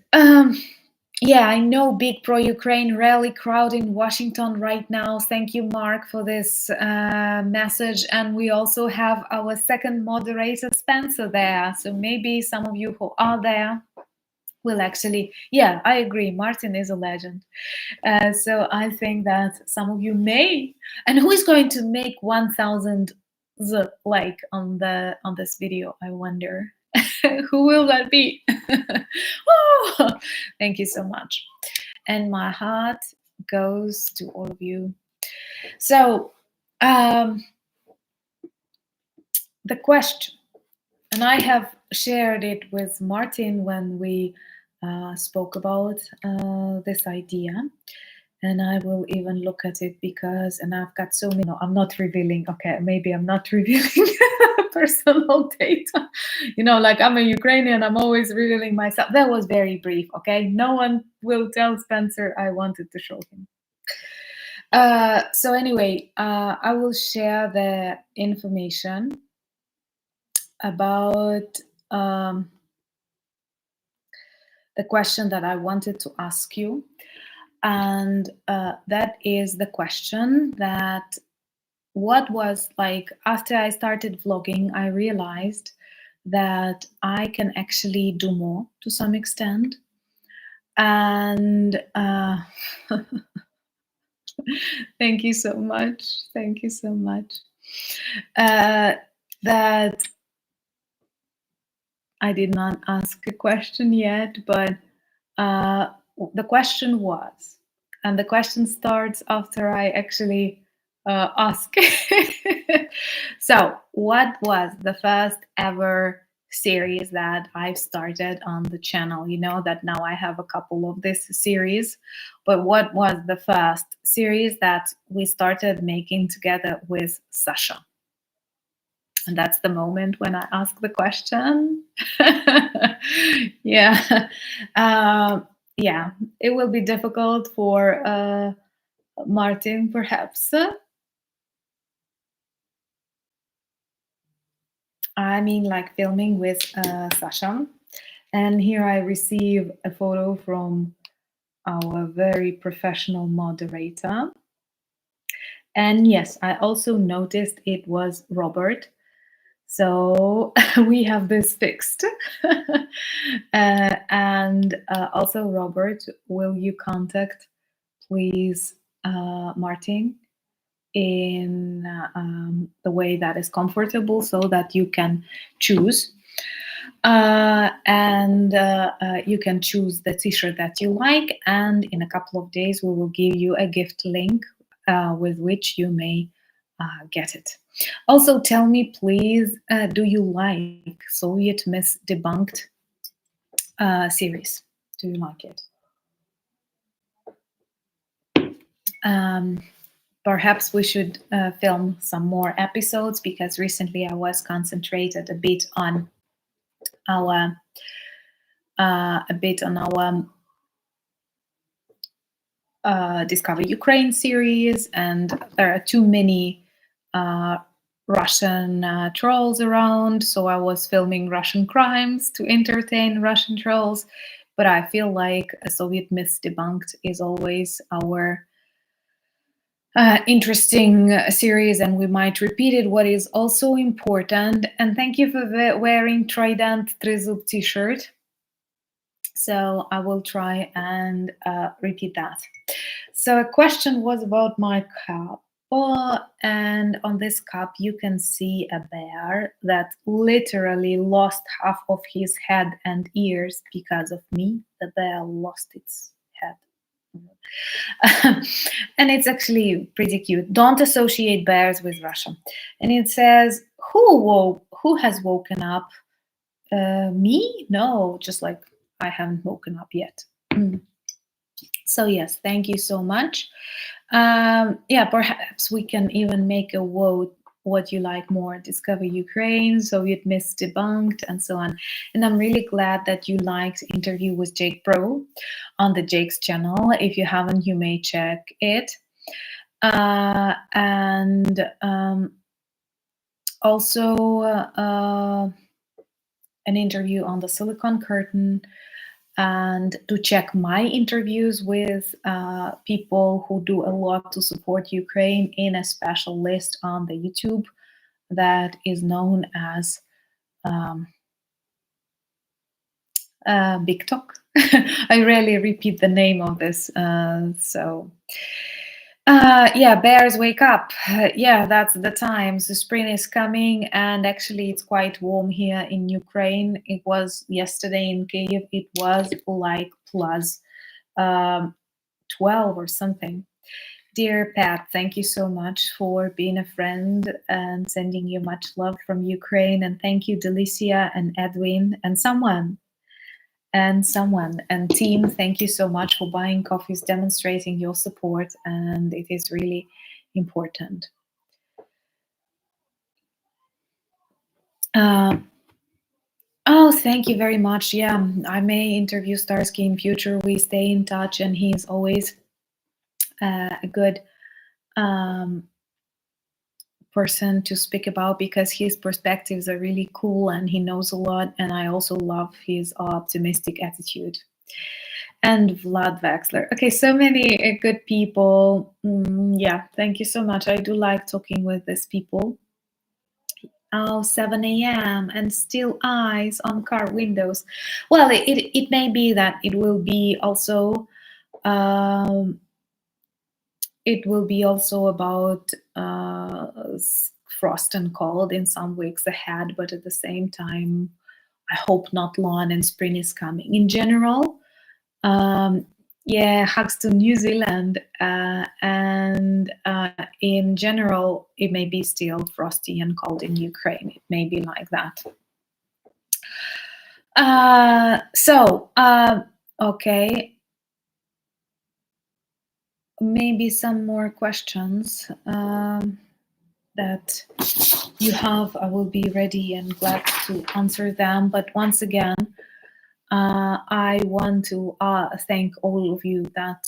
yeah, I know big pro-Ukraine rally crowd in Washington right now. Thank you, Mark, for this message. And we also have our second moderator, Spencer, there. So maybe some of you who are there will actually, yeah, I agree. Martin is a legend. So I think that some of you may, and who is going to make 1,000 like on this video, I wonder. Who will that be? Oh, thank you so much. And my heart goes to all of you. So the question, and I have shared it with Martin when we spoke about this idea. And I will even look at it because, and I've got so many, no, I'm not revealing, okay, maybe I'm not revealing personal data. Like I'm a Ukrainian, I'm always revealing myself. That was very brief, okay? No one will tell Spencer I wanted to show him. So anyway, I will share the information about the question that I wanted to ask you. And that is the question that what was like after I started vlogging, I realized that I can actually do more to some extent. And thank you so much. Thank you so much. That I did not ask a question yet, but the question was, and the question starts after I actually ask. So, what was the first ever series that I've started on the channel? You know that now I have a couple of this series, but what was the first series that we started making together with Sasha? And that's the moment when I ask the question. Yeah. Yeah, it will be difficult for Martin, perhaps. I mean, like filming with Sasha. And here I receive a photo from our very professional moderator. And yes, I also noticed it was Robert. So we have this fixed. And also, Robert, will you contact, please, Martin in the way that is comfortable so that you can choose. And you can choose the t-shirt that you like. And in a couple of days, we will give you a gift link with which you may get it. Also, tell me, please, do you like Soviet Myth Debunked series? Do you like it? Perhaps we should film some more episodes because recently I was concentrated a bit on our Discover Ukraine series, and there are too many Russian trolls around, so I was filming Russian crimes to entertain Russian trolls. But I feel like a Soviet Myths Debunked is always our interesting series, and we might repeat it. What is also important, and thank you for wearing Trident Trezub t-shirt. So I will try and repeat that. So a question was about my cup. And on this cup, you can see a bear that literally lost half of his head and ears because of me. The bear lost its head. And it's actually pretty cute. Don't associate bears with Russia. And it says, who has woken up? Me? No, just like I haven't woken up yet. So yes, thank you so much. Yeah, perhaps we can even make a vote what you like more, Discover Ukraine, Soviet Myths Debunked, and so on. And I'm really glad that you liked interview with Jake Pro on the Jake's channel. If you haven't, you may check it. And also an interview on the Silicon Curtain, and to check my interviews with people who do a lot to support Ukraine in a special list on the YouTube that is known as Big Talk. I rarely repeat the name of this. Yeah, bears wake up. Yeah, that's the time. So spring is coming, and actually it's quite warm here in Ukraine. It was yesterday in Kyiv, it was like plus 12 or something. Dear Pat, thank you so much for being a friend and sending you much love from Ukraine. And thank you, Delicia and Edwin and someone. and someone. And team, thank you so much for buying coffees, demonstrating your support, and it is really important. Oh, thank you very much. Yeah, I may interview Starsky in future. We stay in touch, and he's always a good um, person to speak about because his perspectives are really cool and he knows a lot. And I also love his optimistic attitude. And Vlad Wexler. Okay, so many good people. Yeah, thank you so much. I do like talking with these people. Oh, 7 a.m. and still eyes on car windows. Well, it may be that it will be also um, about frost and cold in some weeks ahead, but at the same time, I hope not lawn and spring is coming. In general, yeah, hugs to New Zealand, and in general, it may be still frosty and cold in Ukraine. It may be like that. Okay, maybe some more questions that you have. I will be ready and glad to answer them. But once again, I want to thank all of you that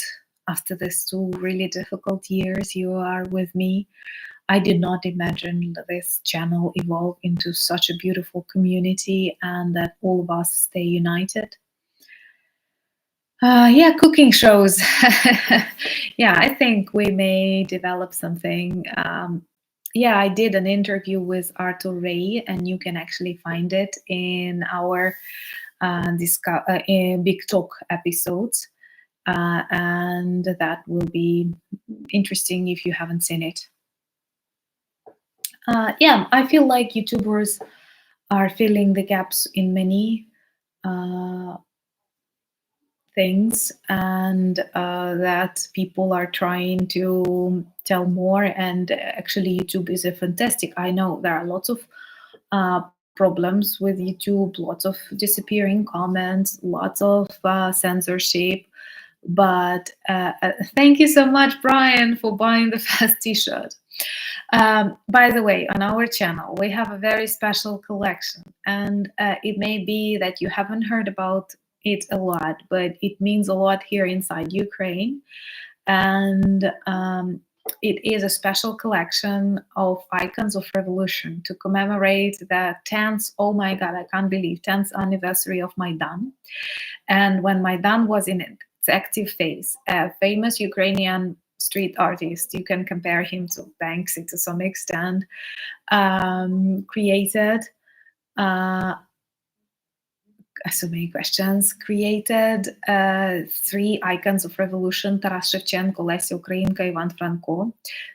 after these 2 really difficult years, you are with me. I did not imagine that this channel evolve into such a beautiful community and that all of us stay united. Yeah, cooking shows. Yeah, I think we may develop something. Yeah, I did an interview with Arthur Ray, and you can actually find it in our in Big Talk episodes. And that will be interesting if you haven't seen it. Yeah, I feel like YouTubers are filling the gaps in many things, and that people are trying to tell more. And actually, YouTube is a fantastic. I know there are lots of problems with YouTube, lots of disappearing comments, lots of censorship. But thank you so much, Brian, for buying the first T-shirt. By the way, on our channel, we have a very special collection, and it may be that you haven't heard about it a lot, but it means a lot here inside Ukraine. And it is a special collection of icons of revolution to commemorate the 10th, oh my God, I can't believe, 10th anniversary of Maidan. And when Maidan was in its active phase, a famous Ukrainian street artist, you can compare him to Banksy to some extent, created so many questions. Created 3 icons of revolution: Taras Shevchenko, Lesya Ukrainka, Ivan Franko.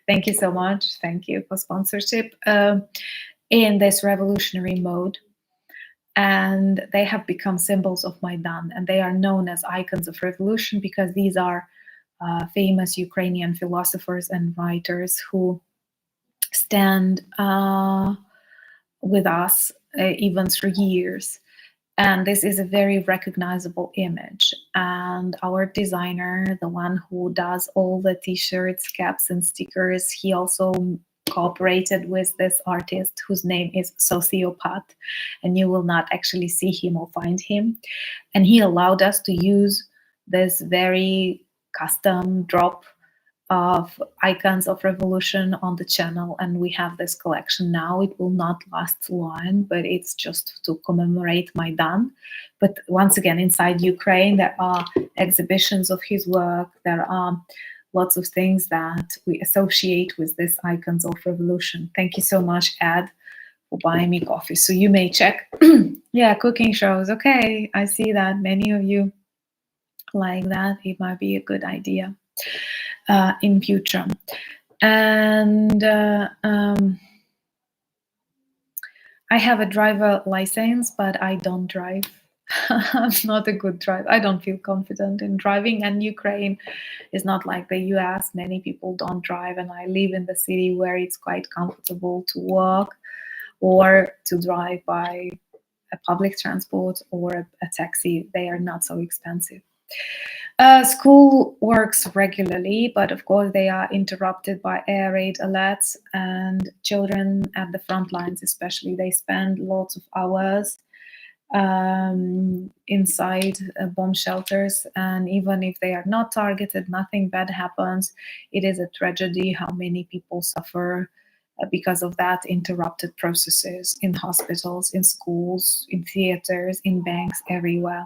Thank you so much. Thank you for sponsorship in this revolutionary mode. And they have become symbols of Maidan, and they are known as icons of revolution because these are famous Ukrainian philosophers and writers who stand with us even through years. And this is a very recognizable image. And our designer, the one who does all the t-shirts, caps, and stickers, he also cooperated with this artist whose name is Sociopath, and you will not actually see him or find him. And he allowed us to use this very custom drop of icons of revolution on the channel, and we have this collection now. It will not last long, but it's just to commemorate Maidan. But once again, inside Ukraine, there are exhibitions of his work. There are lots of things that we associate with these icons of revolution. Thank you so much, Ed, for buying me coffee. So you may check. Yeah, cooking shows. Okay, I see that many of you like that. It might be a good idea in future. And I have a driver license, but I don't drive. I'm not a good driver. I don't feel confident in driving, and Ukraine is not like the US. Many people don't drive, and I live in the city where it's quite comfortable to walk or to drive by a public transport or a taxi. They are not so expensive. School works regularly, but of course they are interrupted by air raid alerts, and children at the front lines especially, they spend lots of hours inside bomb shelters, and even if they are not targeted, nothing bad happens. It is a tragedy how many people suffer because of that interrupted processes in hospitals, in schools, in theaters, in banks, everywhere.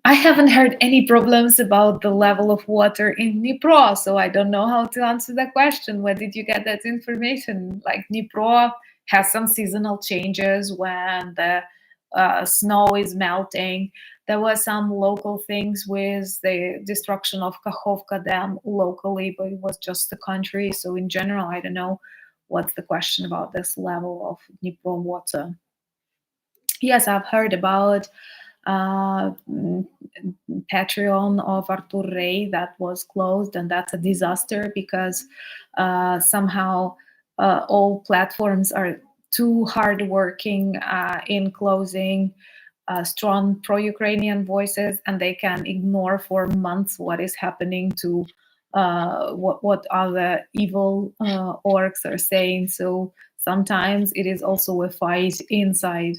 I haven't heard any problems about the level of water in Dnipro, so I don't know how to answer that question. Where did you get that information? Like, Dnipro has some seasonal changes when the snow is melting. There were some local things with the destruction of Kakhovka Dam locally, but it was just the country. So in general, I don't know what's the question about this level of Dnipro water. Yes, I've heard about uh, Patreon of Artur Rey that was closed, and that's a disaster because somehow all platforms are too hardworking in closing strong pro-Ukrainian voices, and they can ignore for months what is happening to what other evil orcs are saying. So sometimes it is also a fight inside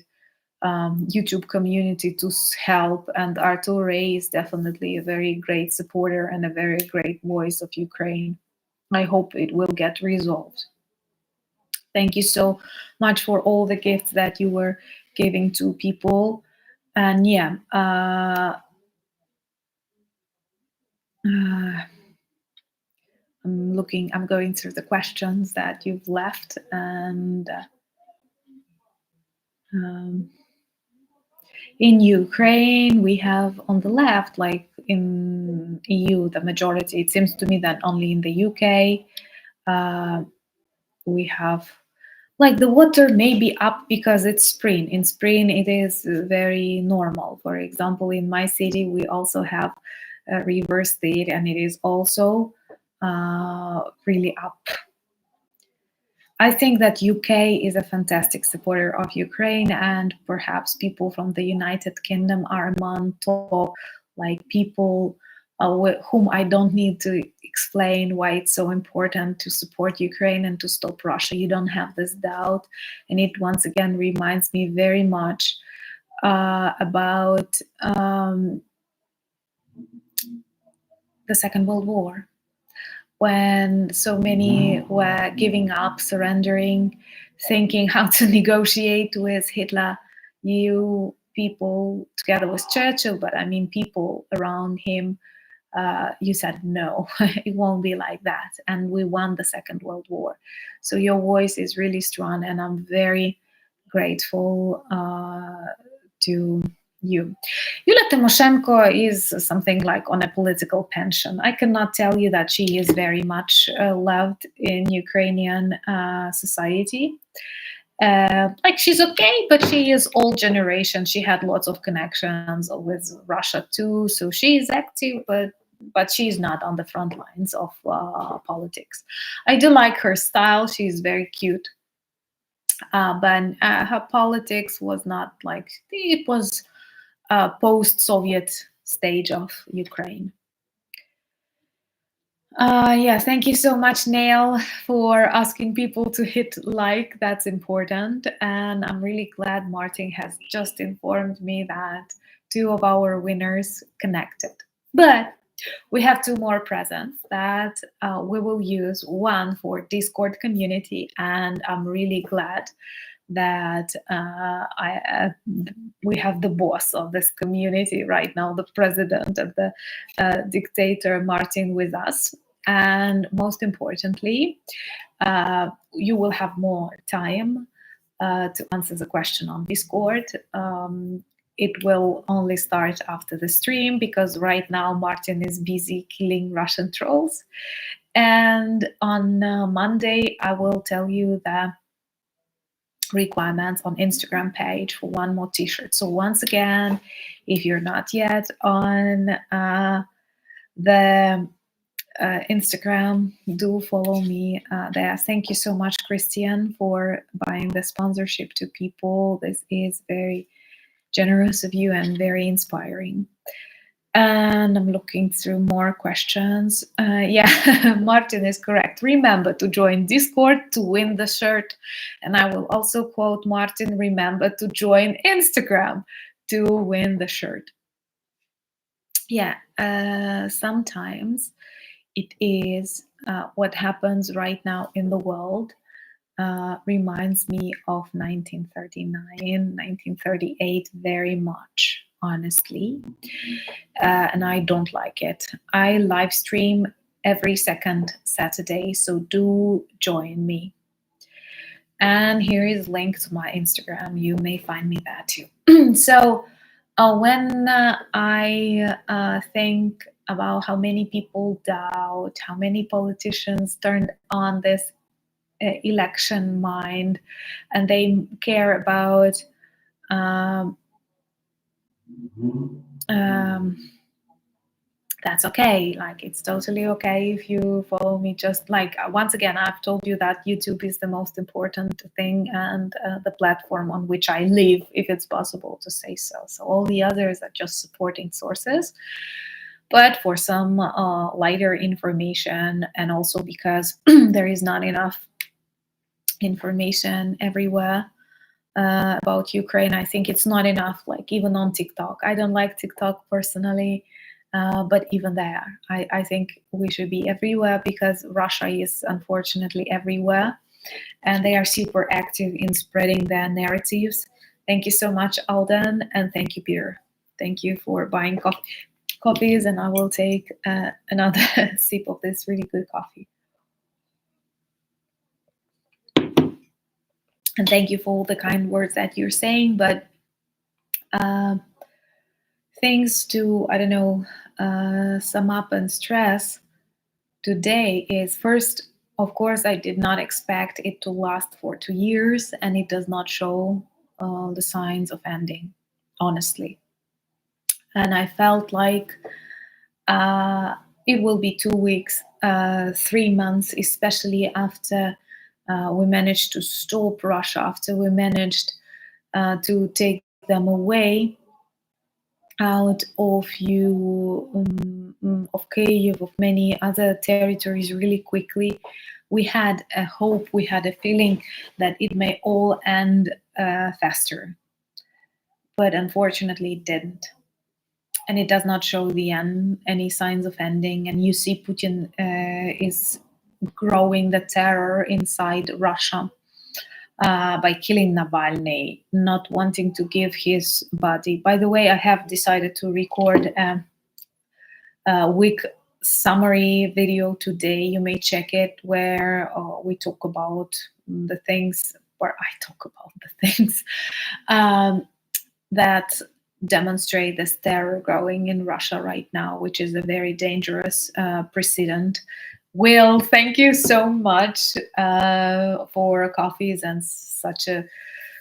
YouTube community to help. And Artur Rey is definitely a very great supporter and a very great voice of Ukraine. I hope it will get resolved. Thank you so much for all the gifts that you were giving to people. And yeah, I'm going through the questions that you've left, and in Ukraine, we have on the left, like in EU, the majority, it seems to me that only in the UK, we have, like, the water may be up because it's spring. In spring, it is very normal. For example, in my city, we also have a river state, and it is also really up. I think that UK is a fantastic supporter of Ukraine, and perhaps people from the United Kingdom are among top, like, people whom I don't need to explain why it's so important to support Ukraine and to stop Russia. You don't have this doubt, and it once again reminds me very much about the Second World War, when so many were giving up, surrendering, thinking how to negotiate with Hitler. You people, together with Churchill, but I mean people around him, you said no, it won't be like that. And we won the Second World War. So your voice is really strong, and I'm very grateful to you. Yulia Tymoshenko is something like on a political pension. I cannot tell you that she is very much loved in Ukrainian society. Like, she's okay, but she is old generation. She had lots of connections with Russia too, so she is active, but she's not on the front lines of politics. I do like her style. She's very cute, but her politics was not like, it was post-Soviet stage of Ukraine. Yeah, thank you so much, Neil, for asking people to hit like. That's important. And I'm really glad Martin has just informed me that 2 of our winners connected. But we have 2 more presents that we will use, one for Discord community, and I'm really glad that we have the boss of this community right now, the president of the dictator, Martin, with us. And most importantly, you will have more time to answer the question on Discord. It will only start after the stream because right now Martin is busy killing Russian trolls. And on Monday, I will tell you the requirements on Instagram page for 1 more t-shirt. So once again, if you're not yet on the Instagram, do follow me there. Thank you so much, Christian, for buying the sponsorship to people. This is very generous of you and very inspiring. And I'm looking through more questions. Yeah, Martin is correct. Remember to join Discord to win the shirt. And I will also quote Martin, remember to join Instagram to win the shirt. Yeah, sometimes it is what happens right now in the world reminds me of 1939, 1938 very much, honestly. And I don't like it. I live stream every second Saturday, so do join me. And here is a link to my Instagram. You may find me there too. So when I think about how many people doubt, how many politicians turned on this election mind, and they care about that's okay. Like, it's totally okay if you follow me. Just like, once again, I've told you that YouTube is the most important thing and the platform on which I live, if it's possible to say so. So all the others are just supporting sources. But for some lighter information, and also because there is not enough information everywhere about Ukraine, I think it's not enough, like even on TikTok. I don't like TikTok personally, but even there, I think we should be everywhere, because Russia is unfortunately everywhere and they are super active in spreading their narratives. Thank you so much, Alden, and thank you, Peter. Thank you for buying coffees, and I will take another sip of this really good coffee. And thank you for all the kind words that you're saying, but things to, I don't know, sum up and stress today is, first, of course, I did not expect it to last for 2 years, and it does not show the signs of ending, honestly. And I felt like it will be 2 weeks, 3 months, especially after we managed to stop Russia, after we managed to take them away out of of Kyiv, of many other territories really quickly. We had a hope, we had a feeling that it may all end faster, but unfortunately it didn't. And it does not show the end, any signs of ending. And you see Putin is growing the terror inside Russia by killing Navalny, not wanting to give his body. By the way, I have decided to record a week summary video today. You may check it, where we talk about the things, where I talk about the things that demonstrate this terror growing in Russia right now, which is a very dangerous precedent. Will, thank you so much for coffees and such a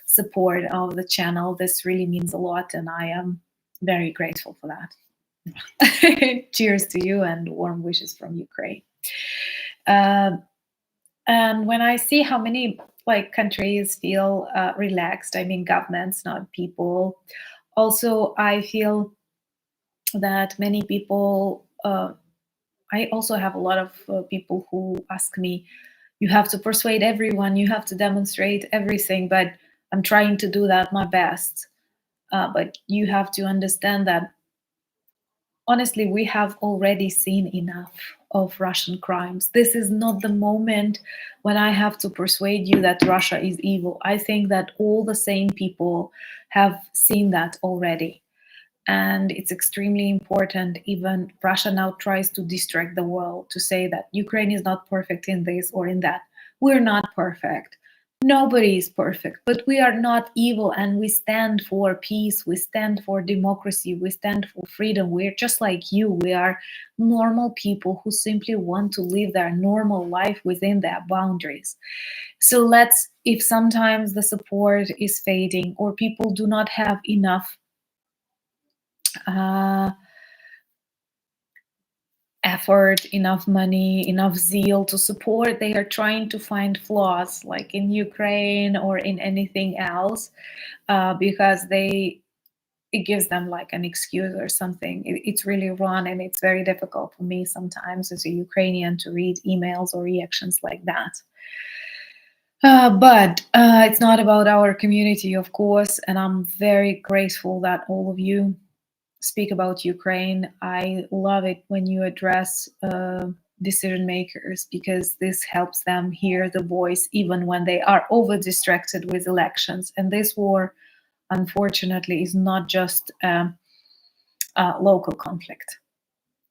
support of the channel. This really means a lot, and I am very grateful for that. Cheers to you, and warm wishes from Ukraine. And when I see how many countries feel relaxed, I mean governments, not people. Also, I feel that many people, I also have a lot of people who ask me, you have to persuade everyone, you have to demonstrate everything, but I'm trying to do that my best. But you have to understand that, honestly, we have already seen enough of Russian crimes. This is not the moment when I have to persuade you that Russia is evil. I think that all the sane people have seen that already. And it's extremely important. Even Russia now tries to distract the world, to say that Ukraine is not perfect in this or in that. We're not perfect. Nobody is perfect, but we are not evil, and we stand for peace, we stand for democracy, we stand for freedom. We're just like you. We are normal people who simply want to live their normal life within their boundaries. So let's, if sometimes the support is fading or people do not have enough effort, enough money, enough zeal to support, they are trying to find flaws, like in Ukraine or in anything else, because they it gives them like an excuse or something. It's really wrong, and it's very difficult for me sometimes as a Ukrainian to read emails or reactions like that. But it's not about our community, of course, and I'm very grateful that all of you speak about Ukraine. I love it when you address decision makers, because this helps them hear the voice even when they are over distracted with elections. And this war, unfortunately, is not just a local conflict.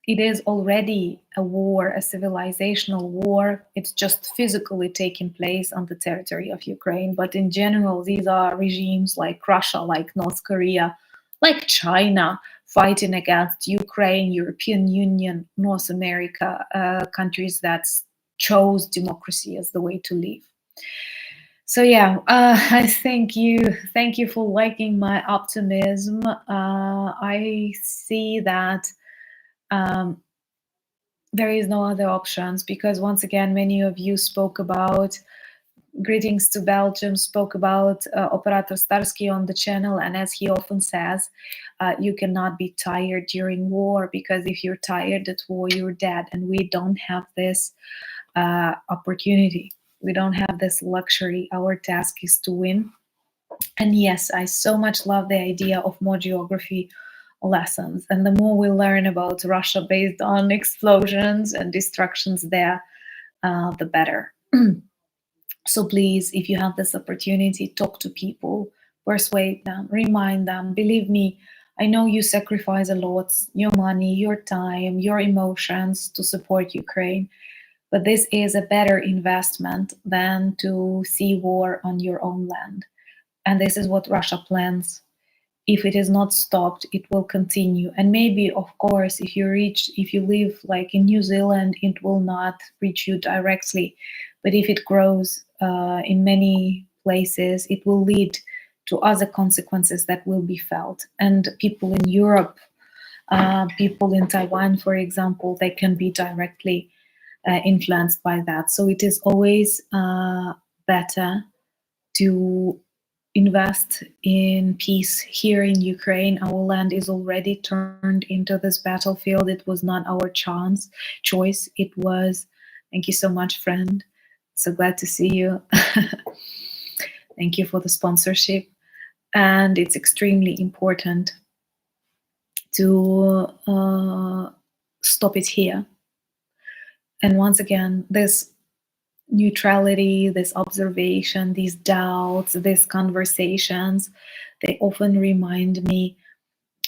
It is already a war, a civilizational war. It's just physically taking place on the territory of Ukraine. But in general, these are regimes like Russia, like North Korea, like China, fighting against Ukraine, European Union, North America, countries that chose democracy as the way to live. So yeah, I thank you. Thank you for liking my optimism. I see that there is no other options, because once again, many of you spoke about greetings to Belgium, spoke about Operator Starsky on the channel, and as he often says, you cannot be tired during war, because if you're tired at war, you're dead, and we don't have this opportunity. We don't have this luxury. Our task is to win. And yes, I so much love the idea of more geography lessons. And the more we learn about Russia based on explosions and destructions there, the better. So please, if you have this opportunity, talk to people, persuade them, remind them. Believe me, I know you sacrifice a lot, your money, your time, your emotions to support Ukraine. But this is a better investment than to see war on your own land. And this is what Russia plans. If it is not stopped, it will continue. And maybe, of course, if you live like in New Zealand, it will not reach you directly. But if it grows in many places, it will lead to other consequences that will be felt. And people in Europe, people in Taiwan, for example, they can be directly influenced by that. So it is always better to invest in peace here in Ukraine. Our land is already turned into this battlefield. It was not our choice. It was. Thank you so much, friend. So glad to see you. Thank you for the sponsorship. And it's extremely important to stop it here. And once again, this neutrality, this observation, these doubts, these conversations, they often remind me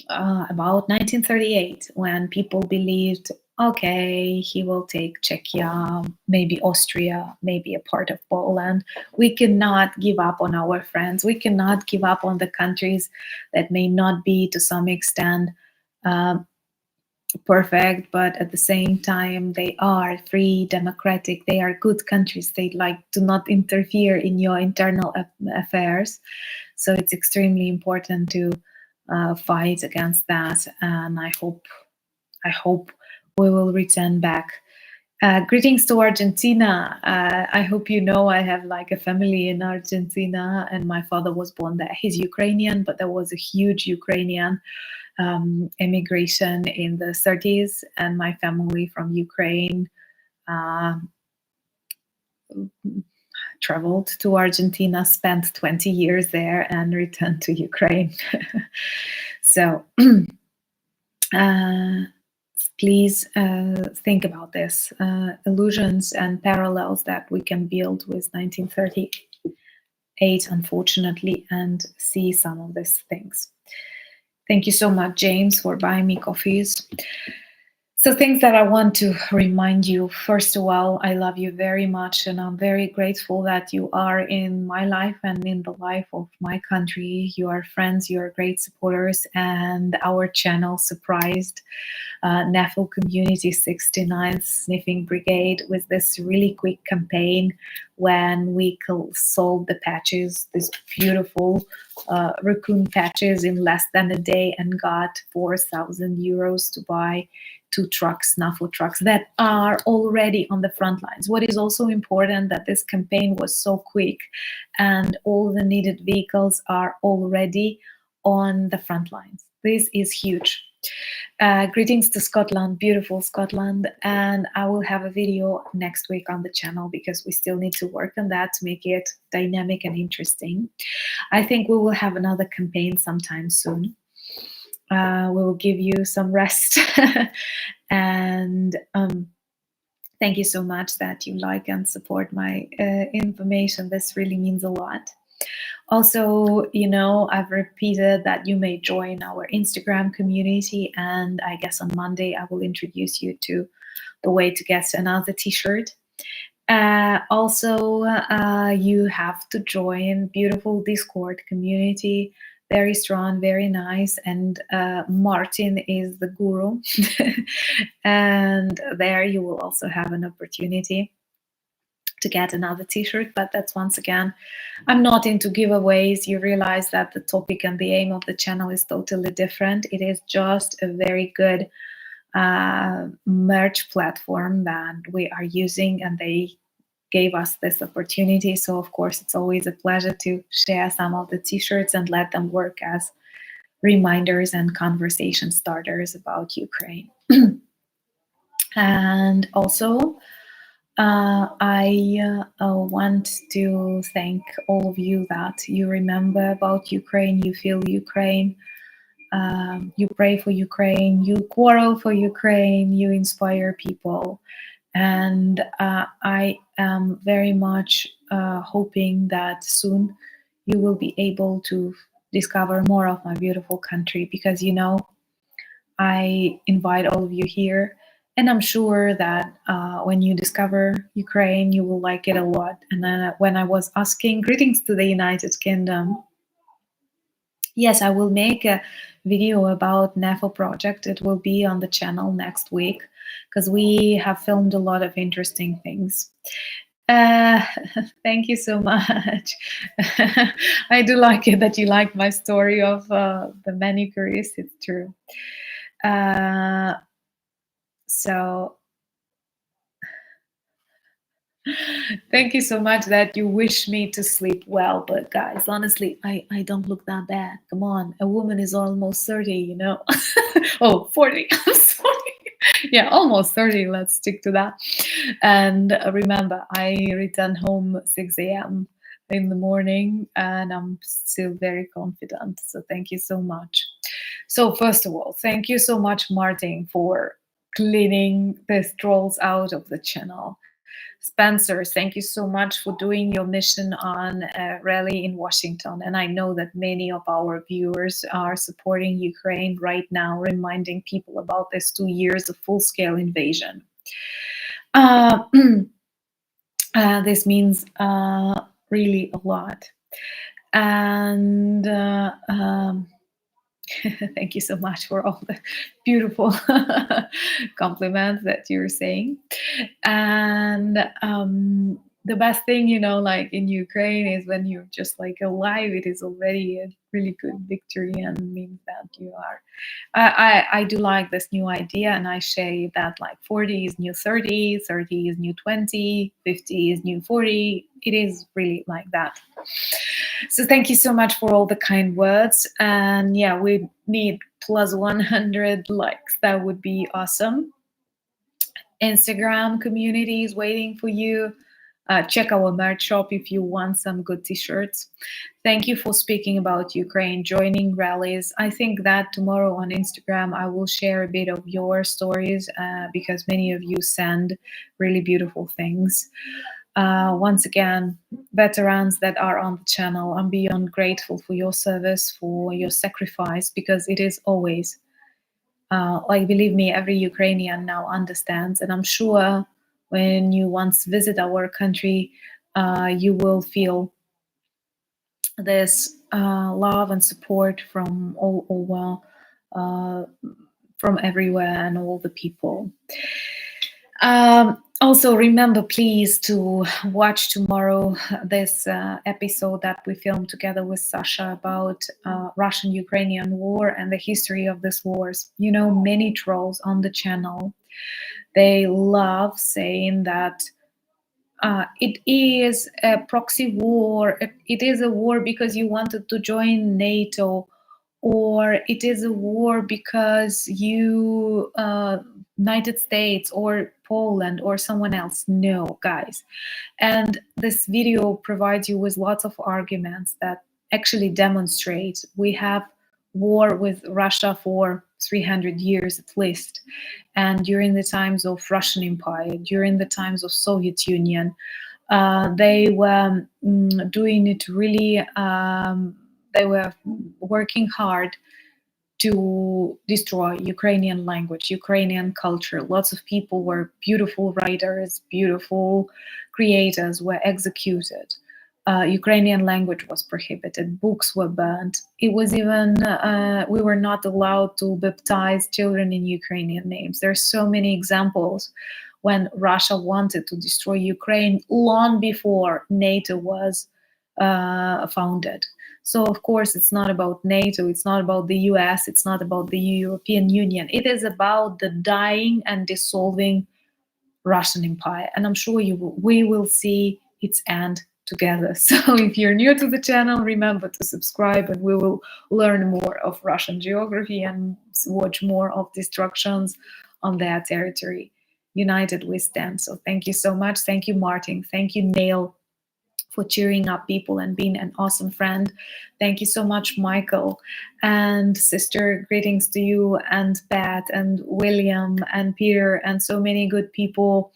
about 1938, when people believed, okay, he will take Czechia, maybe Austria, maybe a part of Poland. We cannot give up on our friends. We cannot give up on the countries that may not be to some extent perfect, but at the same time they are free, democratic, they are good countries. They do not interfere in your internal affairs. So it's extremely important to fight against that, and I hope we will return back. Greetings to Argentina. I hope you know I have a family in Argentina, and my father was born there. He's Ukrainian, but there was a huge Ukrainian immigration in the 30s, and my family from Ukraine traveled to Argentina, spent 20 years there, and returned to Ukraine. So please think about this, illusions and parallels that we can build with 1938, unfortunately, and see some of these things. Thank you so much, James, for buying me coffees. So things that I want to remind you. First of all, I love you very much, and I'm very grateful that you are in my life and in the life of my country. You are friends, you are great supporters, and our channel surprised NAFL Community 69th Sniffing Brigade with this really quick campaign when we sold the patches, these beautiful raccoon patches, in less than a day, and got 4,000 euros to buy 2 trucks, NAFO trucks, that are already on the front lines. What is also important, that this campaign was so quick and all the needed vehicles are already on the front lines. This is huge. Greetings to Scotland, beautiful Scotland, and I will have a video next week on the channel because we still need to work on that to make it dynamic and interesting. I think we will have another campaign sometime soon. We will give you some rest and thank you so much that you like and support my information. This really means a lot. Also, I've repeated that you may join our Instagram community, and I guess on Monday I will introduce you to the way to get another t-shirt. Also, you have to join beautiful Discord community, very strong, very nice, and Martin is the guru. And there you will also have an opportunity to get another t-shirt, but that's, once again, I'm not into giveaways. You realize that the topic and the aim of the channel is totally different. It is just a very good merch platform that we are using, and they gave us this opportunity. So of course it's always a pleasure to share some of the t-shirts and let them work as reminders and conversation starters about Ukraine. And also I want to thank all of you that you remember about Ukraine, you feel Ukraine, you pray for Ukraine, you quarrel for Ukraine, you inspire people. And I am very much hoping that soon you will be able to discover more of my beautiful country, because I invite all of you here, and I'm sure that when you discover Ukraine, you will like it a lot. And then when I was asking, greetings to the United Kingdom, yes, I will make a video about NEFO project. It will be on the channel next week because we have filmed a lot of interesting things. Thank you so much. I do like it that you like my story of the manicurist. It's true. So thank you so much that you wish me to sleep well. But guys, honestly, I don't look that bad. Come on, a woman is almost 30, Oh, 40. I'm sorry. Yeah, almost 30. Let's stick to that. And remember, I return home 6 a.m. in the morning, and I'm still very confident. So thank you so much. So first of all, thank you so much, Martin, for cleaning the trolls out of the channel. Spencer, thank you so much for doing your mission on a rally in Washington. And I know that many of our viewers are supporting Ukraine right now, reminding people about this 2 years of full-scale invasion. This means really a lot. And thank you so much for all the beautiful compliments that you're saying. And the best thing, like in Ukraine, is when you're just like alive, it is already a really good victory and means that you are. I do like this new idea, and I say that like 40 is new 30, 30 is new 20, 50 is new 40. It is really like that. So thank you so much for all the kind words. And yeah, we need plus 100 likes. That would be awesome. Instagram community is waiting for you. Check our merch shop if you want some good t-shirts. Thank you for speaking about Ukraine, joining rallies. I think that tomorrow on Instagram I will share a bit of your stories because many of you send really beautiful things. Once again, veterans that are on the channel, I'm beyond grateful for your service, for your sacrifice, because it is always, believe me, every Ukrainian now understands. And I'm sure when you once visit our country, you will feel this love and support from all over, from everywhere, and all the people. Also, remember, please, to watch tomorrow this episode that we filmed together with Sasha about Russian-Ukrainian war and the history of these wars. Many trolls on the channel, they love saying that it is a proxy war. It is a war because you wanted to join NATO, or it is a war because you United States or Poland or someone else. No, guys. And this video provides you with lots of arguments that actually demonstrate we have war with Russia for 300 years at least. And during the times of Russian Empire, during the times of Soviet Union, they were doing it really, they were working hard to destroy Ukrainian language, Ukrainian culture. Lots of people were beautiful writers, beautiful creators were executed. Ukrainian language was prohibited, books were burned. It was even, we were not allowed to baptize children in Ukrainian names. There are so many examples when Russia wanted to destroy Ukraine long before NATO was founded. So, of course, it's not about NATO, it's not about the US, it's not about the European Union. It is about the dying and dissolving Russian Empire. And I'm sure we will see its end together. So if you're new to the channel, remember to subscribe and we will learn more of Russian geography and watch more of destructions on their territory. United we stand. So thank you so much. Thank you, Martin. Thank you, Neil, for cheering up people and being an awesome friend. Thank you so much, Michael. And sister, greetings to you and Pat and William and Peter and so many good people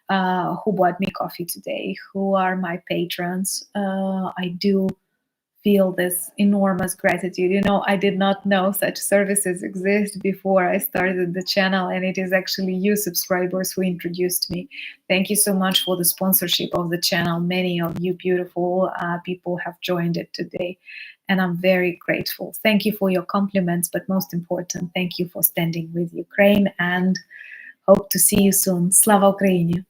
who bought me coffee today, who are my patrons. I do feel this enormous gratitude. You know, I did not know such services exist before I started the channel, and it is actually you subscribers who introduced me. Thank you so much for the sponsorship of the channel. Many of you beautiful people have joined it today, and I'm very grateful. Thank you for your compliments, but most important, thank you for standing with Ukraine, and hope to see you soon. Slava Ukraini!